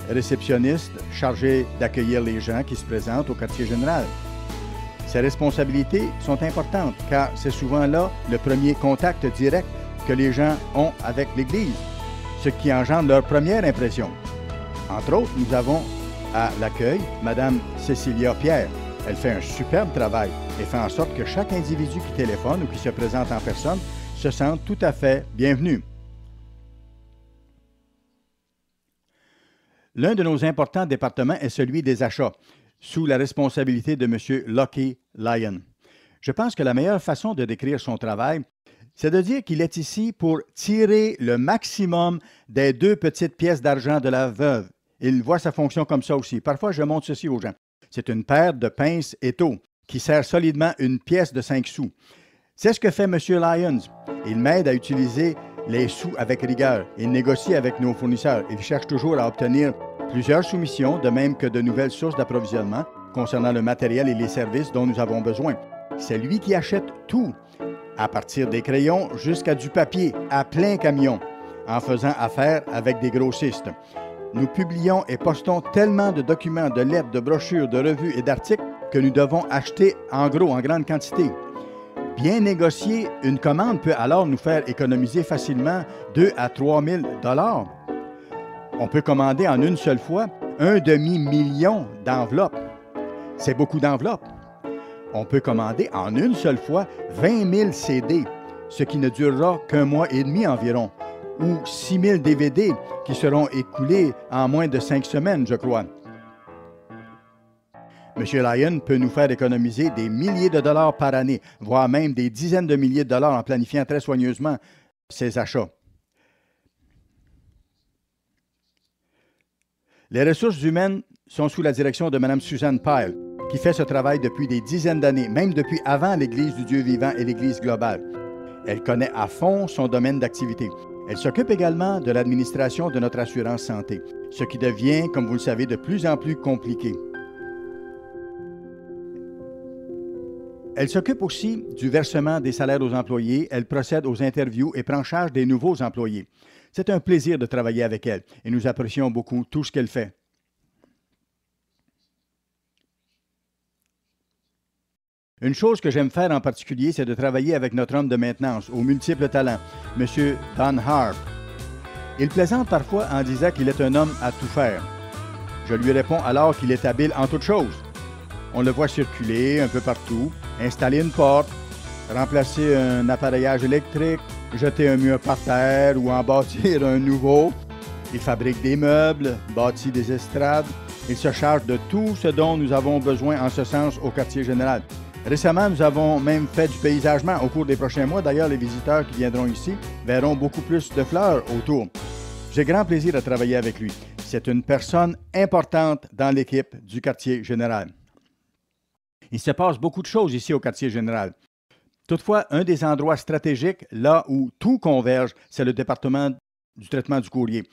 réceptionnistes, chargés d'accueillir les gens qui se présentent au quartier général. Ces responsabilités sont importantes car c'est souvent là le premier contact direct que les gens ont avec l'Église, ce qui engendre leur première impression. Entre autres, nous avons à l'accueil Mme Cécilia Pierre. Elle fait un superbe travail et fait en sorte que chaque individu qui téléphone ou qui se présente en personne se sente tout à fait bienvenu. L'un de nos importants départements est celui des achats, sous la responsabilité de M. Lucky Lyon. Je pense que la meilleure façon de décrire son travail, c'est de dire qu'il est ici pour tirer le maximum des 2 petites pièces d'argent de la veuve. Il voit sa fonction comme ça aussi. Parfois, je montre ceci aux gens. C'est une paire de pinces Étau qui serre solidement une pièce de 5 sous. C'est ce que fait M. Lyons. Il m'aide à utiliser les sous avec rigueur. Il négocie avec nos fournisseurs. Il cherche toujours à obtenir plusieurs soumissions, de même que de nouvelles sources d'approvisionnement concernant le matériel et les services dont nous avons besoin. C'est lui qui achète tout, à partir des crayons jusqu'à du papier, à plein camion, en faisant affaire avec des grossistes. Nous publions et postons tellement de documents, de lettres, de brochures, de revues et d'articles que nous devons acheter en gros, en grande quantité. Bien négocier, une commande peut alors nous faire économiser facilement 2 à 3 000 $. On peut commander en une seule fois 1 demi-million d'enveloppes. C'est beaucoup d'enveloppes. On peut commander en une seule fois 20 000 CD, ce qui ne durera qu'un mois et demi environ, ou 6 000 DVD qui seront écoulés en moins de 5 semaines, je crois. M. Lyon peut nous faire économiser des milliers de dollars par année, voire même des dizaines de milliers de dollars en planifiant très soigneusement ses achats. Les ressources humaines sont sous la direction de Mme Suzanne Pyle, qui fait ce travail depuis des dizaines d'années, même depuis avant l'Église du Dieu vivant et l'Église globale. Elle connaît à fond son domaine d'activité. Elle s'occupe également de l'administration de notre assurance santé, ce qui devient, comme vous le savez, de plus en plus compliqué. Elle s'occupe aussi du versement des salaires aux employés, elle procède aux interviews et prend charge des nouveaux employés. C'est un plaisir de travailler avec elle et nous apprécions beaucoup tout ce qu'elle fait. Une chose que j'aime faire en particulier, c'est de travailler avec notre homme de maintenance, aux multiples talents, M. Don Harp. Il plaisante parfois en disant qu'il est un homme à tout faire. Je lui réponds alors qu'il est habile en toutes choses. On le voit circuler un peu partout, installer une porte, remplacer un appareillage électrique, jeter un mur par terre ou en bâtir un nouveau. Il fabrique des meubles, bâtit des estrades. Il se charge de tout ce dont nous avons besoin en ce sens au quartier général. Récemment, nous avons même fait du paysagement. Au cours des prochains mois, d'ailleurs, les visiteurs qui viendront ici verront beaucoup plus de fleurs autour. J'ai grand plaisir à travailler avec lui. C'est une personne importante dans l'équipe du quartier général. Il se passe beaucoup de choses ici au quartier général. Toutefois, un des endroits stratégiques, là où tout converge, c'est le département du traitement du courrier.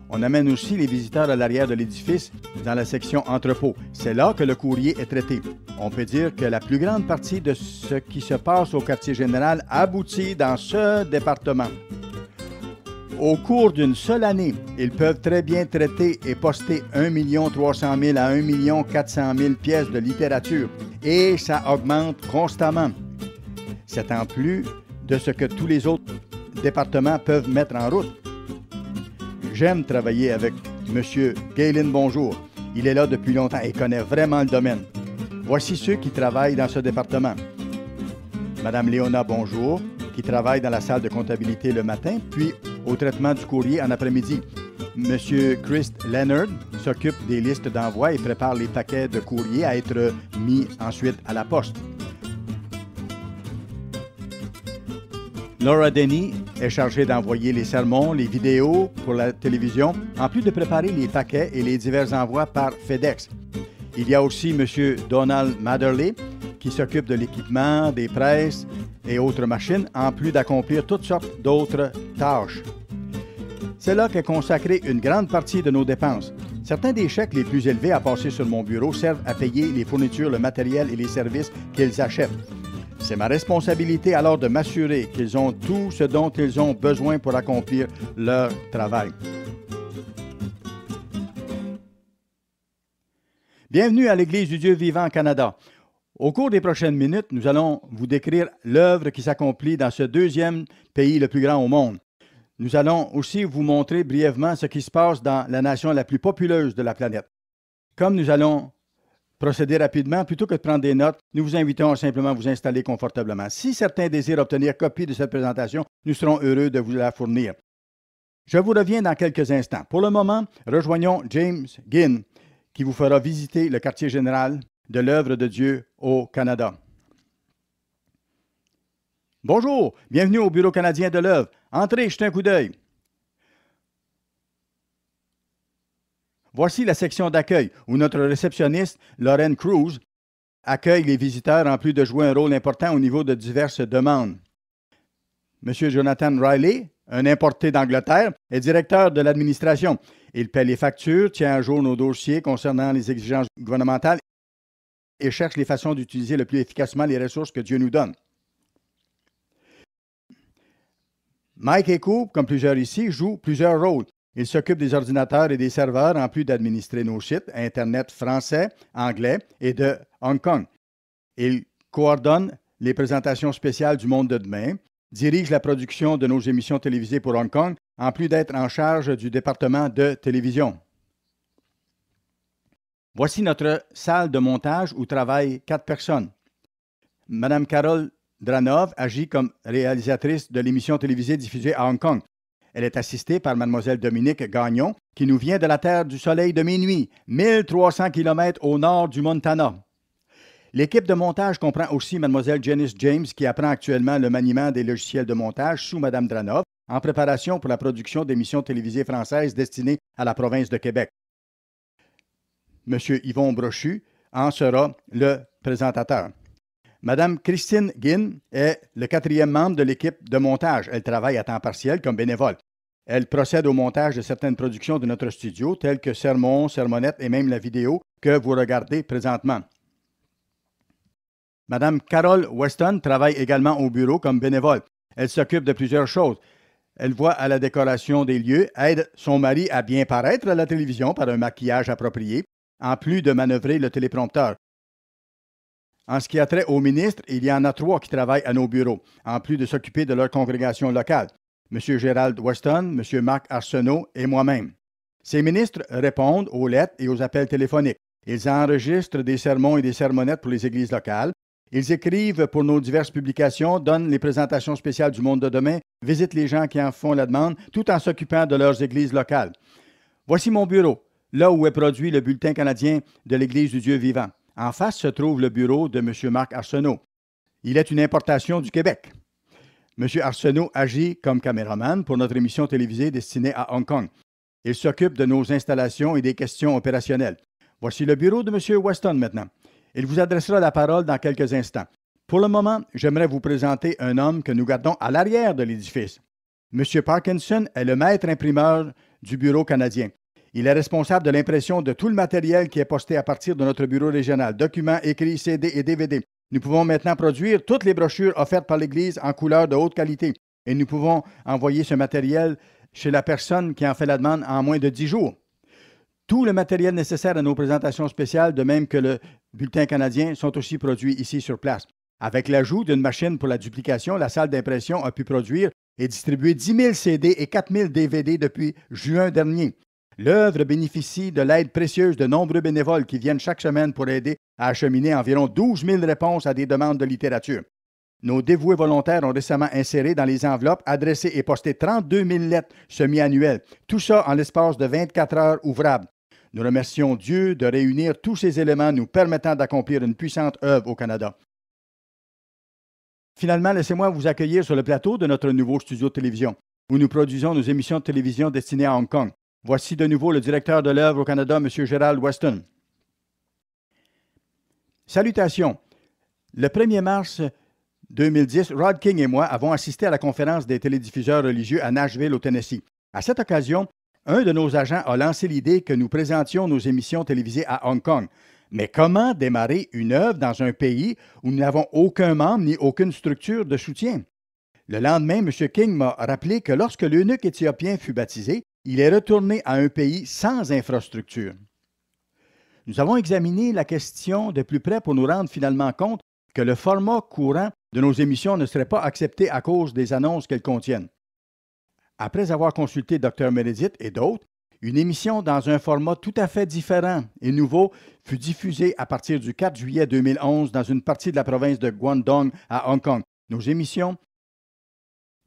On amène aussi les visiteurs à l'arrière de l'édifice, dans la section entrepôt. C'est là que le courrier est traité. On peut dire que la plus grande partie de ce qui se passe au quartier général aboutit dans ce département. Au cours d'une seule année, ils peuvent très bien traiter et poster 1 300 000 à 1 400 000 pièces de littérature. Et ça augmente constamment. C'est en plus de ce que tous les autres départements peuvent mettre en route. J'aime travailler avec M. Galen Bonjour. Il est là depuis longtemps et connaît vraiment le domaine. Voici ceux qui travaillent dans ce département. Mme Léona Bonjour, qui travaille dans la salle de comptabilité le matin, puis au traitement du courrier en après-midi. M. Chris Leonard s'occupe des listes d'envoi et prépare les paquets de courrier à être mis ensuite à la poste. Laura Denny est chargée d'envoyer les sermons, les vidéos pour la télévision, en plus de préparer les paquets et les divers envois par FedEx. Il y a aussi M. Donald Matherley qui s'occupe de l'équipement, des presses et autres machines, en plus d'accomplir toutes sortes d'autres tâches. C'est là qu'est consacrée une grande partie de nos dépenses. Certains des chèques les plus élevés à passer sur mon bureau servent à payer les fournitures, le matériel et les services qu'ils achètent. C'est ma responsabilité alors de m'assurer qu'ils ont tout ce dont ils ont besoin pour accomplir leur travail. Bienvenue à l'Église du Dieu vivant Canada. Au cours des prochaines minutes, nous allons vous décrire l'œuvre qui s'accomplit dans ce deuxième pays le plus grand au monde. Nous allons aussi vous montrer brièvement ce qui se passe dans la nation la plus populeuse de la planète. Comme nous allons procéder rapidement, plutôt que de prendre des notes, nous vous invitons à simplement vous installer confortablement. Si certains désirent obtenir copie de cette présentation, nous serons heureux de vous la fournir. Je vous reviens dans quelques instants. Pour le moment, rejoignons James Ginn, qui vous fera visiter le quartier général de l'œuvre de Dieu au Canada. Bonjour, bienvenue au Bureau canadien de l'œuvre. Entrez, jetez un coup d'œil. Voici la section d'accueil où notre réceptionniste, Lauren Cruz, accueille les visiteurs en plus de jouer un rôle important au niveau de diverses demandes. M. Jonathan Riley, un importé d'Angleterre, est directeur de l'administration. Il paie les factures, tient à jour nos dossiers concernant les exigences gouvernementales et cherche les façons d'utiliser le plus efficacement les ressources que Dieu nous donne. Mike Eco, comme plusieurs ici, joue plusieurs rôles. Il s'occupe des ordinateurs et des serveurs en plus d'administrer nos sites Internet français, anglais et de Hong Kong. Il coordonne les présentations spéciales du Monde de demain, dirige la production de nos émissions télévisées pour Hong Kong, en plus d'être en charge du département de télévision. Voici notre salle de montage où travaillent 4 personnes. Mme Carole Dranov agit comme réalisatrice de l'émission télévisée diffusée à Hong Kong. Elle est assistée par Mlle Dominique Gagnon, qui nous vient de la Terre du Soleil de minuit, 1300 km au nord du Montana. L'équipe de montage comprend aussi Mlle Janice James, qui apprend actuellement le maniement des logiciels de montage sous Mme Dranov, en préparation pour la production d'émissions télévisées françaises destinées à la province de Québec. M. Yvon Brochu en sera le présentateur. Mme Christine Ginn est le 4e membre de l'équipe de montage. Elle travaille à temps partiel comme bénévole. Elle procède au montage de certaines productions de notre studio, telles que sermons, sermonnettes et même la vidéo que vous regardez présentement. Mme Carol Weston travaille également au bureau comme bénévole. Elle s'occupe de plusieurs choses. Elle voit à la décoration des lieux, aide son mari à bien paraître à la télévision par un maquillage approprié, en plus de manœuvrer le téléprompteur. En ce qui a trait aux ministres, il y en a 3 qui travaillent à nos bureaux, en plus de s'occuper de leur congrégation locale. M. Gérald Weston, M. Marc Arsenault et moi-même. Ces ministres répondent aux lettres et aux appels téléphoniques. Ils enregistrent des sermons et des sermonnettes pour les églises locales. Ils écrivent pour nos diverses publications, donnent les présentations spéciales du Monde de demain, visitent les gens qui en font la demande, tout en s'occupant de leurs églises locales. Voici mon bureau, là où est produit le bulletin canadien de l'Église du Dieu vivant. En face se trouve le bureau de M. Marc Arsenault. Il est une importation du Québec. M. Arsenault agit comme caméraman pour notre émission télévisée destinée à Hong Kong. Il s'occupe de nos installations et des questions opérationnelles. Voici le bureau de M. Weston maintenant. Il vous adressera la parole dans quelques instants. Pour le moment, j'aimerais vous présenter un homme que nous gardons à l'arrière de l'édifice. M. Parkinson est le maître imprimeur du bureau canadien. Il est responsable de l'impression de tout le matériel qui est posté à partir de notre bureau régional, documents, écrits, CD et DVD. Nous pouvons maintenant produire toutes les brochures offertes par l'Église en couleur de haute qualité et nous pouvons envoyer ce matériel chez la personne qui en fait la demande en moins de 10 jours. Tout le matériel nécessaire à nos présentations spéciales, de même que le bulletin canadien, sont aussi produits ici sur place. Avec l'ajout d'une machine pour la duplication, la salle d'impression a pu produire et distribuer 10 000 CD et 4 000 DVD depuis juin dernier. L'œuvre bénéficie de l'aide précieuse de nombreux bénévoles qui viennent chaque semaine pour aider à acheminer environ 12 000 réponses à des demandes de littérature. Nos dévoués volontaires ont récemment inséré dans les enveloppes, adressé et posté 32 000 lettres semi-annuelles. Tout ça en l'espace de 24 heures ouvrables. Nous remercions Dieu de réunir tous ces éléments nous permettant d'accomplir une puissante œuvre au Canada. Finalement, laissez-moi vous accueillir sur le plateau de notre nouveau studio de télévision, où nous produisons nos émissions de télévision destinées à Hong Kong. Voici de nouveau le directeur de l'œuvre au Canada, M. Gerald Weston. Salutations. Le 1er mars 2010, Rod King et moi avons assisté à la conférence des télédiffuseurs religieux à Nashville, au Tennessee. À cette occasion, un de nos agents a lancé l'idée que nous présentions nos émissions télévisées à Hong Kong. Mais comment démarrer une œuvre dans un pays où nous n'avons aucun membre ni aucune structure de soutien? Le lendemain, M. King m'a rappelé que lorsque l'eunuque éthiopien fut baptisé, il est retourné à un pays sans infrastructure. Nous avons examiné la question de plus près pour nous rendre finalement compte que le format courant de nos émissions ne serait pas accepté à cause des annonces qu'elles contiennent. Après avoir consulté Dr. Meredith et d'autres, une émission dans un format tout à fait différent et nouveau fut diffusée à partir du 4 juillet 2011 dans une partie de la province de Guangdong à Hong Kong. Nos émissions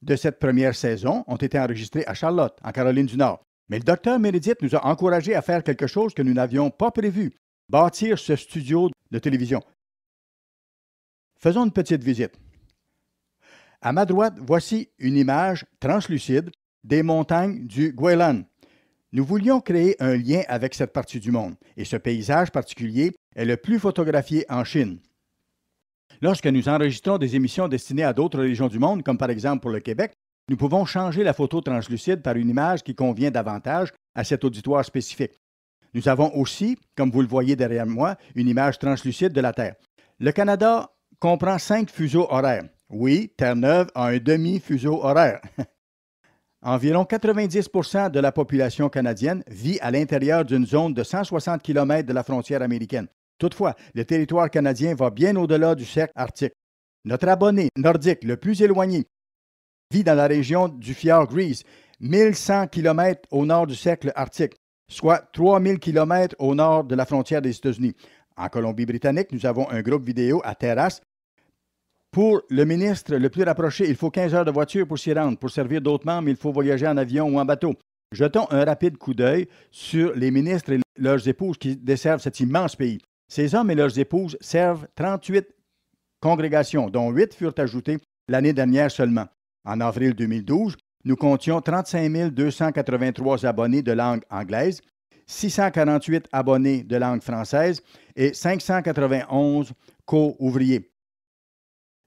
de cette première saison ont été enregistrées à Charlotte, en Caroline du Nord. Mais le Dr. Meredith nous a encouragés à faire quelque chose que nous n'avions pas prévu, bâtir ce studio de télévision. Faisons une petite visite. À ma droite, voici une image translucide des montagnes du Guilan. Nous voulions créer un lien avec cette partie du monde, et ce paysage particulier est le plus photographié en Chine. Lorsque nous enregistrons des émissions destinées à d'autres régions du monde, comme par exemple pour le Québec, nous pouvons changer la photo translucide par une image qui convient davantage à cet auditoire spécifique. Nous avons aussi, comme vous le voyez derrière moi, une image translucide de la Terre. Le Canada comprend 5 fuseaux horaires. Oui, Terre-Neuve a un demi-fuseau horaire. Environ 90% de la population canadienne vit à l'intérieur d'une zone de 160 km de la frontière américaine. Toutefois, le territoire canadien va bien au-delà du cercle arctique. Notre abonné nordique le plus éloigné vit dans la région du fjord Grise, 1100 km au nord du cercle arctique, soit 3000 km au nord de la frontière des États-Unis. En Colombie-Britannique, nous avons un groupe vidéo à Terrasse. Pour le ministre le plus rapproché, il faut 15 heures de voiture pour s'y rendre. Pour servir d'autres membres, il faut voyager en avion ou en bateau. Jetons un rapide coup d'œil sur les ministres et leurs épouses qui desservent cet immense pays. Ces hommes et leurs épouses servent 38 congrégations, dont 8 furent ajoutées l'année dernière seulement. En avril 2012, nous comptions 35 283 abonnés de langue anglaise, 648 abonnés de langue française et 591 co-ouvriers.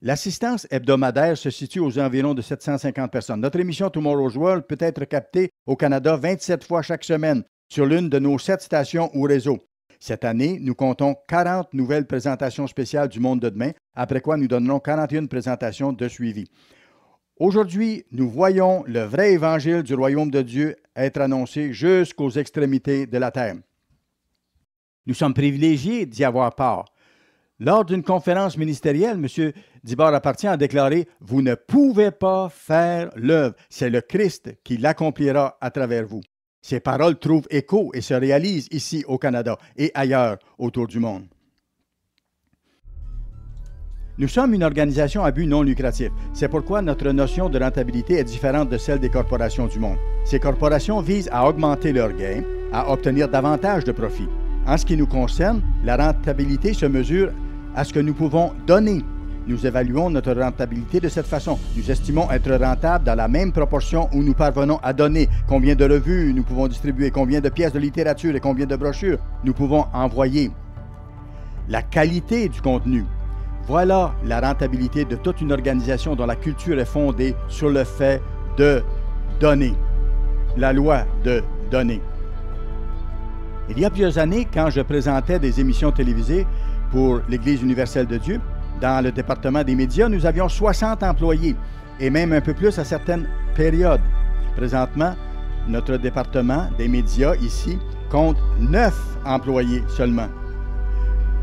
L'assistance hebdomadaire se situe aux environs de 750 personnes. Notre émission Tomorrow's World peut être captée au Canada 27 fois chaque semaine sur l'une de nos 7 stations ou réseaux. Cette année, nous comptons 40 nouvelles présentations spéciales du monde de demain, après quoi nous donnerons 41 présentations de suivi. Aujourd'hui, nous voyons le vrai évangile du royaume de Dieu être annoncé jusqu'aux extrémités de la terre. Nous sommes privilégiés d'y avoir part. Lors d'une conférence ministérielle, M. Dibord-Apartient a déclaré « Vous ne pouvez pas faire l'œuvre, c'est le Christ qui l'accomplira à travers vous. » Ces paroles trouvent écho et se réalisent ici au Canada et ailleurs autour du monde. Nous sommes une organisation à but non lucratif. C'est pourquoi notre notion de rentabilité est différente de celle des corporations du monde. Ces corporations visent à augmenter leurs gains, à obtenir davantage de profit. En ce qui nous concerne, la rentabilité se mesure à ce que nous pouvons donner. Nous évaluons notre rentabilité de cette façon. Nous estimons être rentables dans la même proportion où nous parvenons à donner, combien de revues nous pouvons distribuer, combien de pièces de littérature et combien de brochures nous pouvons envoyer. La qualité du contenu. Voilà la rentabilité de toute une organisation dont la culture est fondée sur le fait de donner. La loi de donner. Il y a plusieurs années, quand je présentais des émissions télévisées pour l'Église universelle de Dieu, dans le département des médias, nous avions 60 employés et même un peu plus à certaines périodes. Présentement, notre département des médias ici compte 9 employés seulement.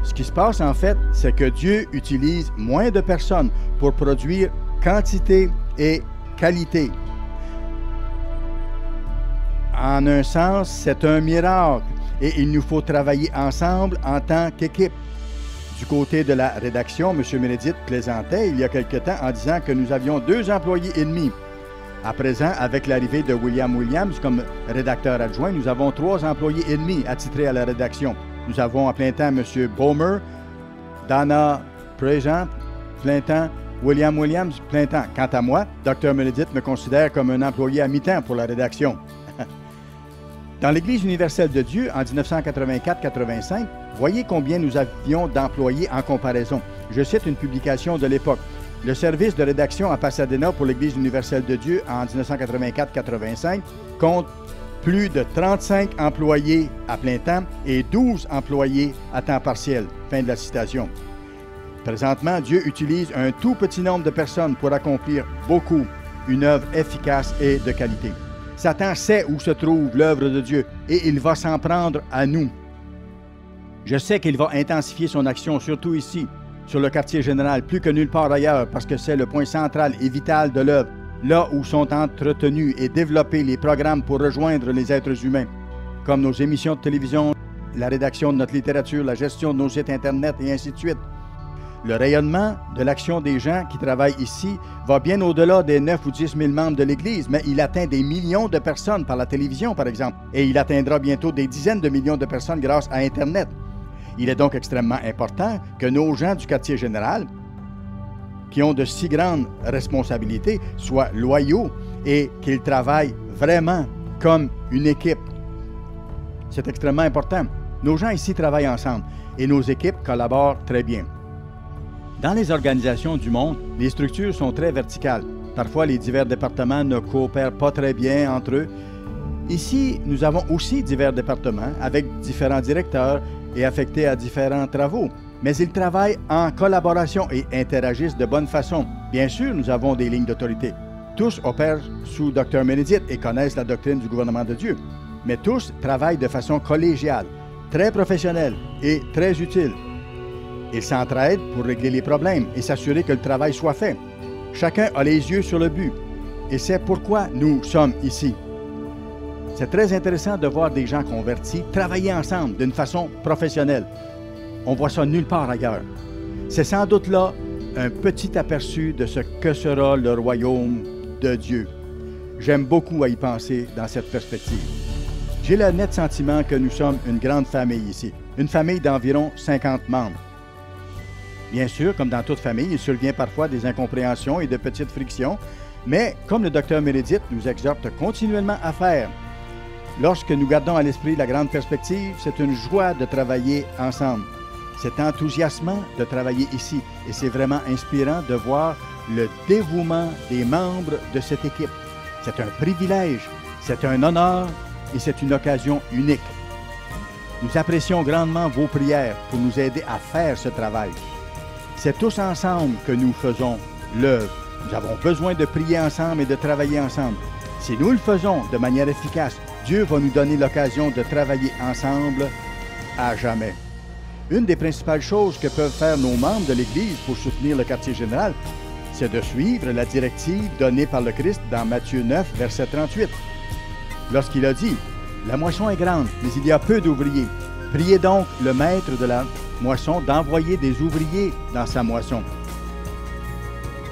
Ce qui se passe en fait, c'est que Dieu utilise moins de personnes pour produire quantité et qualité. En un sens, c'est un miracle et il nous faut travailler ensemble en tant qu'équipe. Du côté de la rédaction, M. Meredith plaisantait il y a quelque temps en disant que nous avions 2 employés et demi. À présent, avec l'arrivée de William Williams comme rédacteur adjoint, nous avons 3 employés et demi attitrés à la rédaction. Nous avons à plein temps M. Bomer, Dana Prejean, plein temps, William Williams, plein temps. Quant à moi, Dr. Meredith me considère comme un employé à mi-temps pour la rédaction. Dans l'Église universelle de Dieu, en 1984-85, voyez combien nous avions d'employés en comparaison. Je cite une publication de l'époque. Le service de rédaction à Pasadena pour l'Église universelle de Dieu en 1984-85 compte plus de 35 employés à plein temps et 12 employés à temps partiel. Fin de la citation. Présentement, Dieu utilise un tout petit nombre de personnes pour accomplir beaucoup, une œuvre efficace et de qualité. Satan sait où se trouve l'œuvre de Dieu et il va s'en prendre à nous. Je sais qu'il va intensifier son action, surtout ici, sur le quartier général, plus que nulle part ailleurs, parce que c'est le point central et vital de l'œuvre, là où sont entretenus et développés les programmes pour rejoindre les êtres humains, comme nos émissions de télévision, la rédaction de notre littérature, la gestion de nos sites Internet et ainsi de suite. Le rayonnement de l'action des gens qui travaillent ici va bien au-delà des 9 ou 10 000 membres de l'Église, mais il atteint des millions de personnes par la télévision, par exemple, et il atteindra bientôt des dizaines de millions de personnes grâce à Internet. Il est donc extrêmement important que nos gens du quartier général, qui ont de si grandes responsabilités, soient loyaux et qu'ils travaillent vraiment comme une équipe. C'est extrêmement important. Nos gens ici travaillent ensemble et nos équipes collaborent très bien. Dans les organisations du monde, les structures sont très verticales. Parfois, les divers départements ne coopèrent pas très bien entre eux. Ici, nous avons aussi divers départements avec différents directeurs et affectés à différents travaux. Mais ils travaillent en collaboration et interagissent de bonne façon. Bien sûr, nous avons des lignes d'autorité. Tous opèrent sous Dr. Meredith et connaissent la doctrine du gouvernement de Dieu. Mais tous travaillent de façon collégiale, très professionnelle et très utile. Ils s'entraident pour régler les problèmes et s'assurer que le travail soit fait. Chacun a les yeux sur le but. Et c'est pourquoi nous sommes ici. C'est très intéressant de voir des gens convertis travailler ensemble d'une façon professionnelle. On voit ça nulle part ailleurs. C'est sans doute là un petit aperçu de ce que sera le royaume de Dieu. J'aime beaucoup à y penser dans cette perspective. J'ai le net sentiment que nous sommes une grande famille ici, une famille d'environ 50 membres. Bien sûr, comme dans toute famille, il survient parfois des incompréhensions et de petites frictions, mais comme le Dr. Meredith nous exhorte continuellement à faire, lorsque nous gardons à l'esprit la grande perspective, c'est une joie de travailler ensemble. C'est enthousiasmant de travailler ici et c'est vraiment inspirant de voir le dévouement des membres de cette équipe. C'est un privilège, c'est un honneur et c'est une occasion unique. Nous apprécions grandement vos prières pour nous aider à faire ce travail. C'est tous ensemble que nous faisons l'œuvre. Nous avons besoin de prier ensemble et de travailler ensemble. Si nous le faisons de manière efficace, Dieu va nous donner l'occasion de travailler ensemble à jamais. Une des principales choses que peuvent faire nos membres de l'Église pour soutenir le quartier général, c'est de suivre la directive donnée par le Christ dans Matthieu 9, verset 38. Lorsqu'il a dit « La moisson est grande, mais il y a peu d'ouvriers. Priez donc le maître de la moisson d'envoyer des ouvriers dans sa moisson. »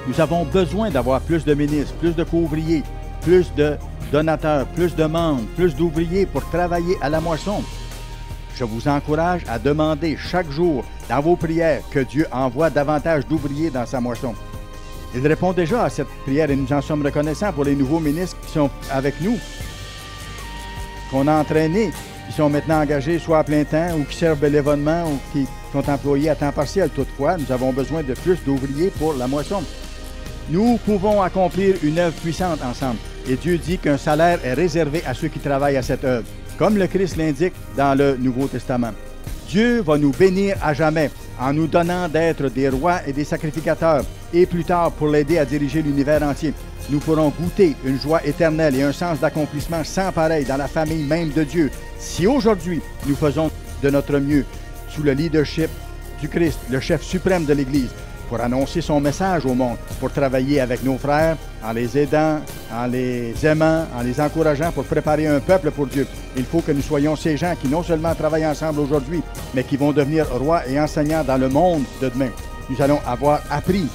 Nous avons besoin d'avoir plus de ministres, plus de co-ouvriers, plus de donateurs, plus de membres, plus d'ouvriers pour travailler à la moisson. Je vous encourage à demander chaque jour dans vos prières que Dieu envoie davantage d'ouvriers dans sa moisson. Il répond déjà à cette prière et nous en sommes reconnaissants pour les nouveaux ministres qui sont avec nous, qu'on a entraînés, qui sont maintenant engagés soit à plein temps ou qui servent bénévolement ou qui sont employés à temps partiel. Toutefois, nous avons besoin de plus d'ouvriers pour la moisson. Nous pouvons accomplir une œuvre puissante ensemble et Dieu dit qu'un salaire est réservé à ceux qui travaillent à cette œuvre, comme le Christ l'indique dans le Nouveau Testament. Dieu va nous bénir à jamais en nous donnant d'être des rois et des sacrificateurs et plus tard pour l'aider à diriger l'univers entier. Nous pourrons goûter une joie éternelle et un sens d'accomplissement sans pareil dans la famille même de Dieu si aujourd'hui nous faisons de notre mieux sous le leadership du Christ, le chef suprême de l'Église, pour annoncer son message au monde, pour travailler avec nos frères, en les aidant, en les aimant, en les encourageant pour préparer un peuple pour Dieu. Il faut que nous soyons ces gens qui non seulement travaillent ensemble aujourd'hui, mais qui vont devenir rois et enseignants dans le monde de demain. Nous allons avoir appris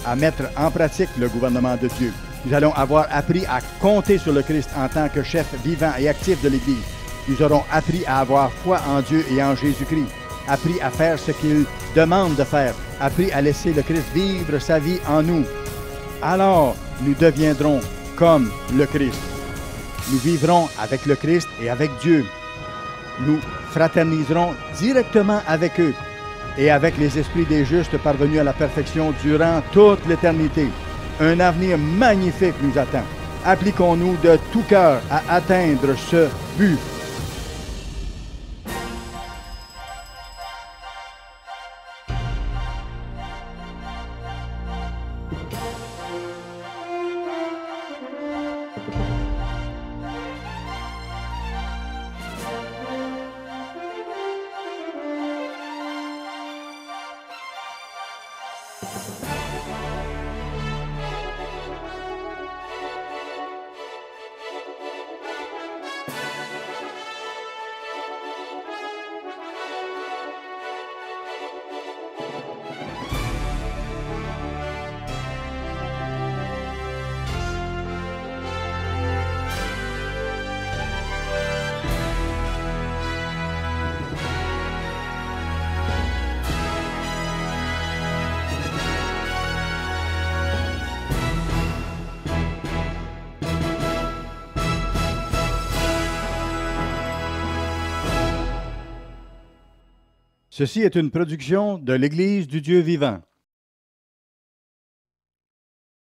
à mettre en pratique le gouvernement de Dieu. Nous allons avoir appris à compter sur le Christ en tant que chef vivant et actif de l'Église. Nous aurons appris à avoir foi en Dieu et en Jésus-Christ, appris à faire ce qu'il demande de faire, appris à laisser le Christ vivre sa vie en nous. Alors, nous deviendrons comme le Christ. Nous vivrons avec le Christ et avec Dieu. Nous fraterniserons directement avec eux et avec les esprits des justes parvenus à la perfection durant toute l'éternité. Un avenir magnifique nous attend. Appliquons-nous de tout cœur à atteindre ce but. Ceci est une production de l'Église du Dieu vivant.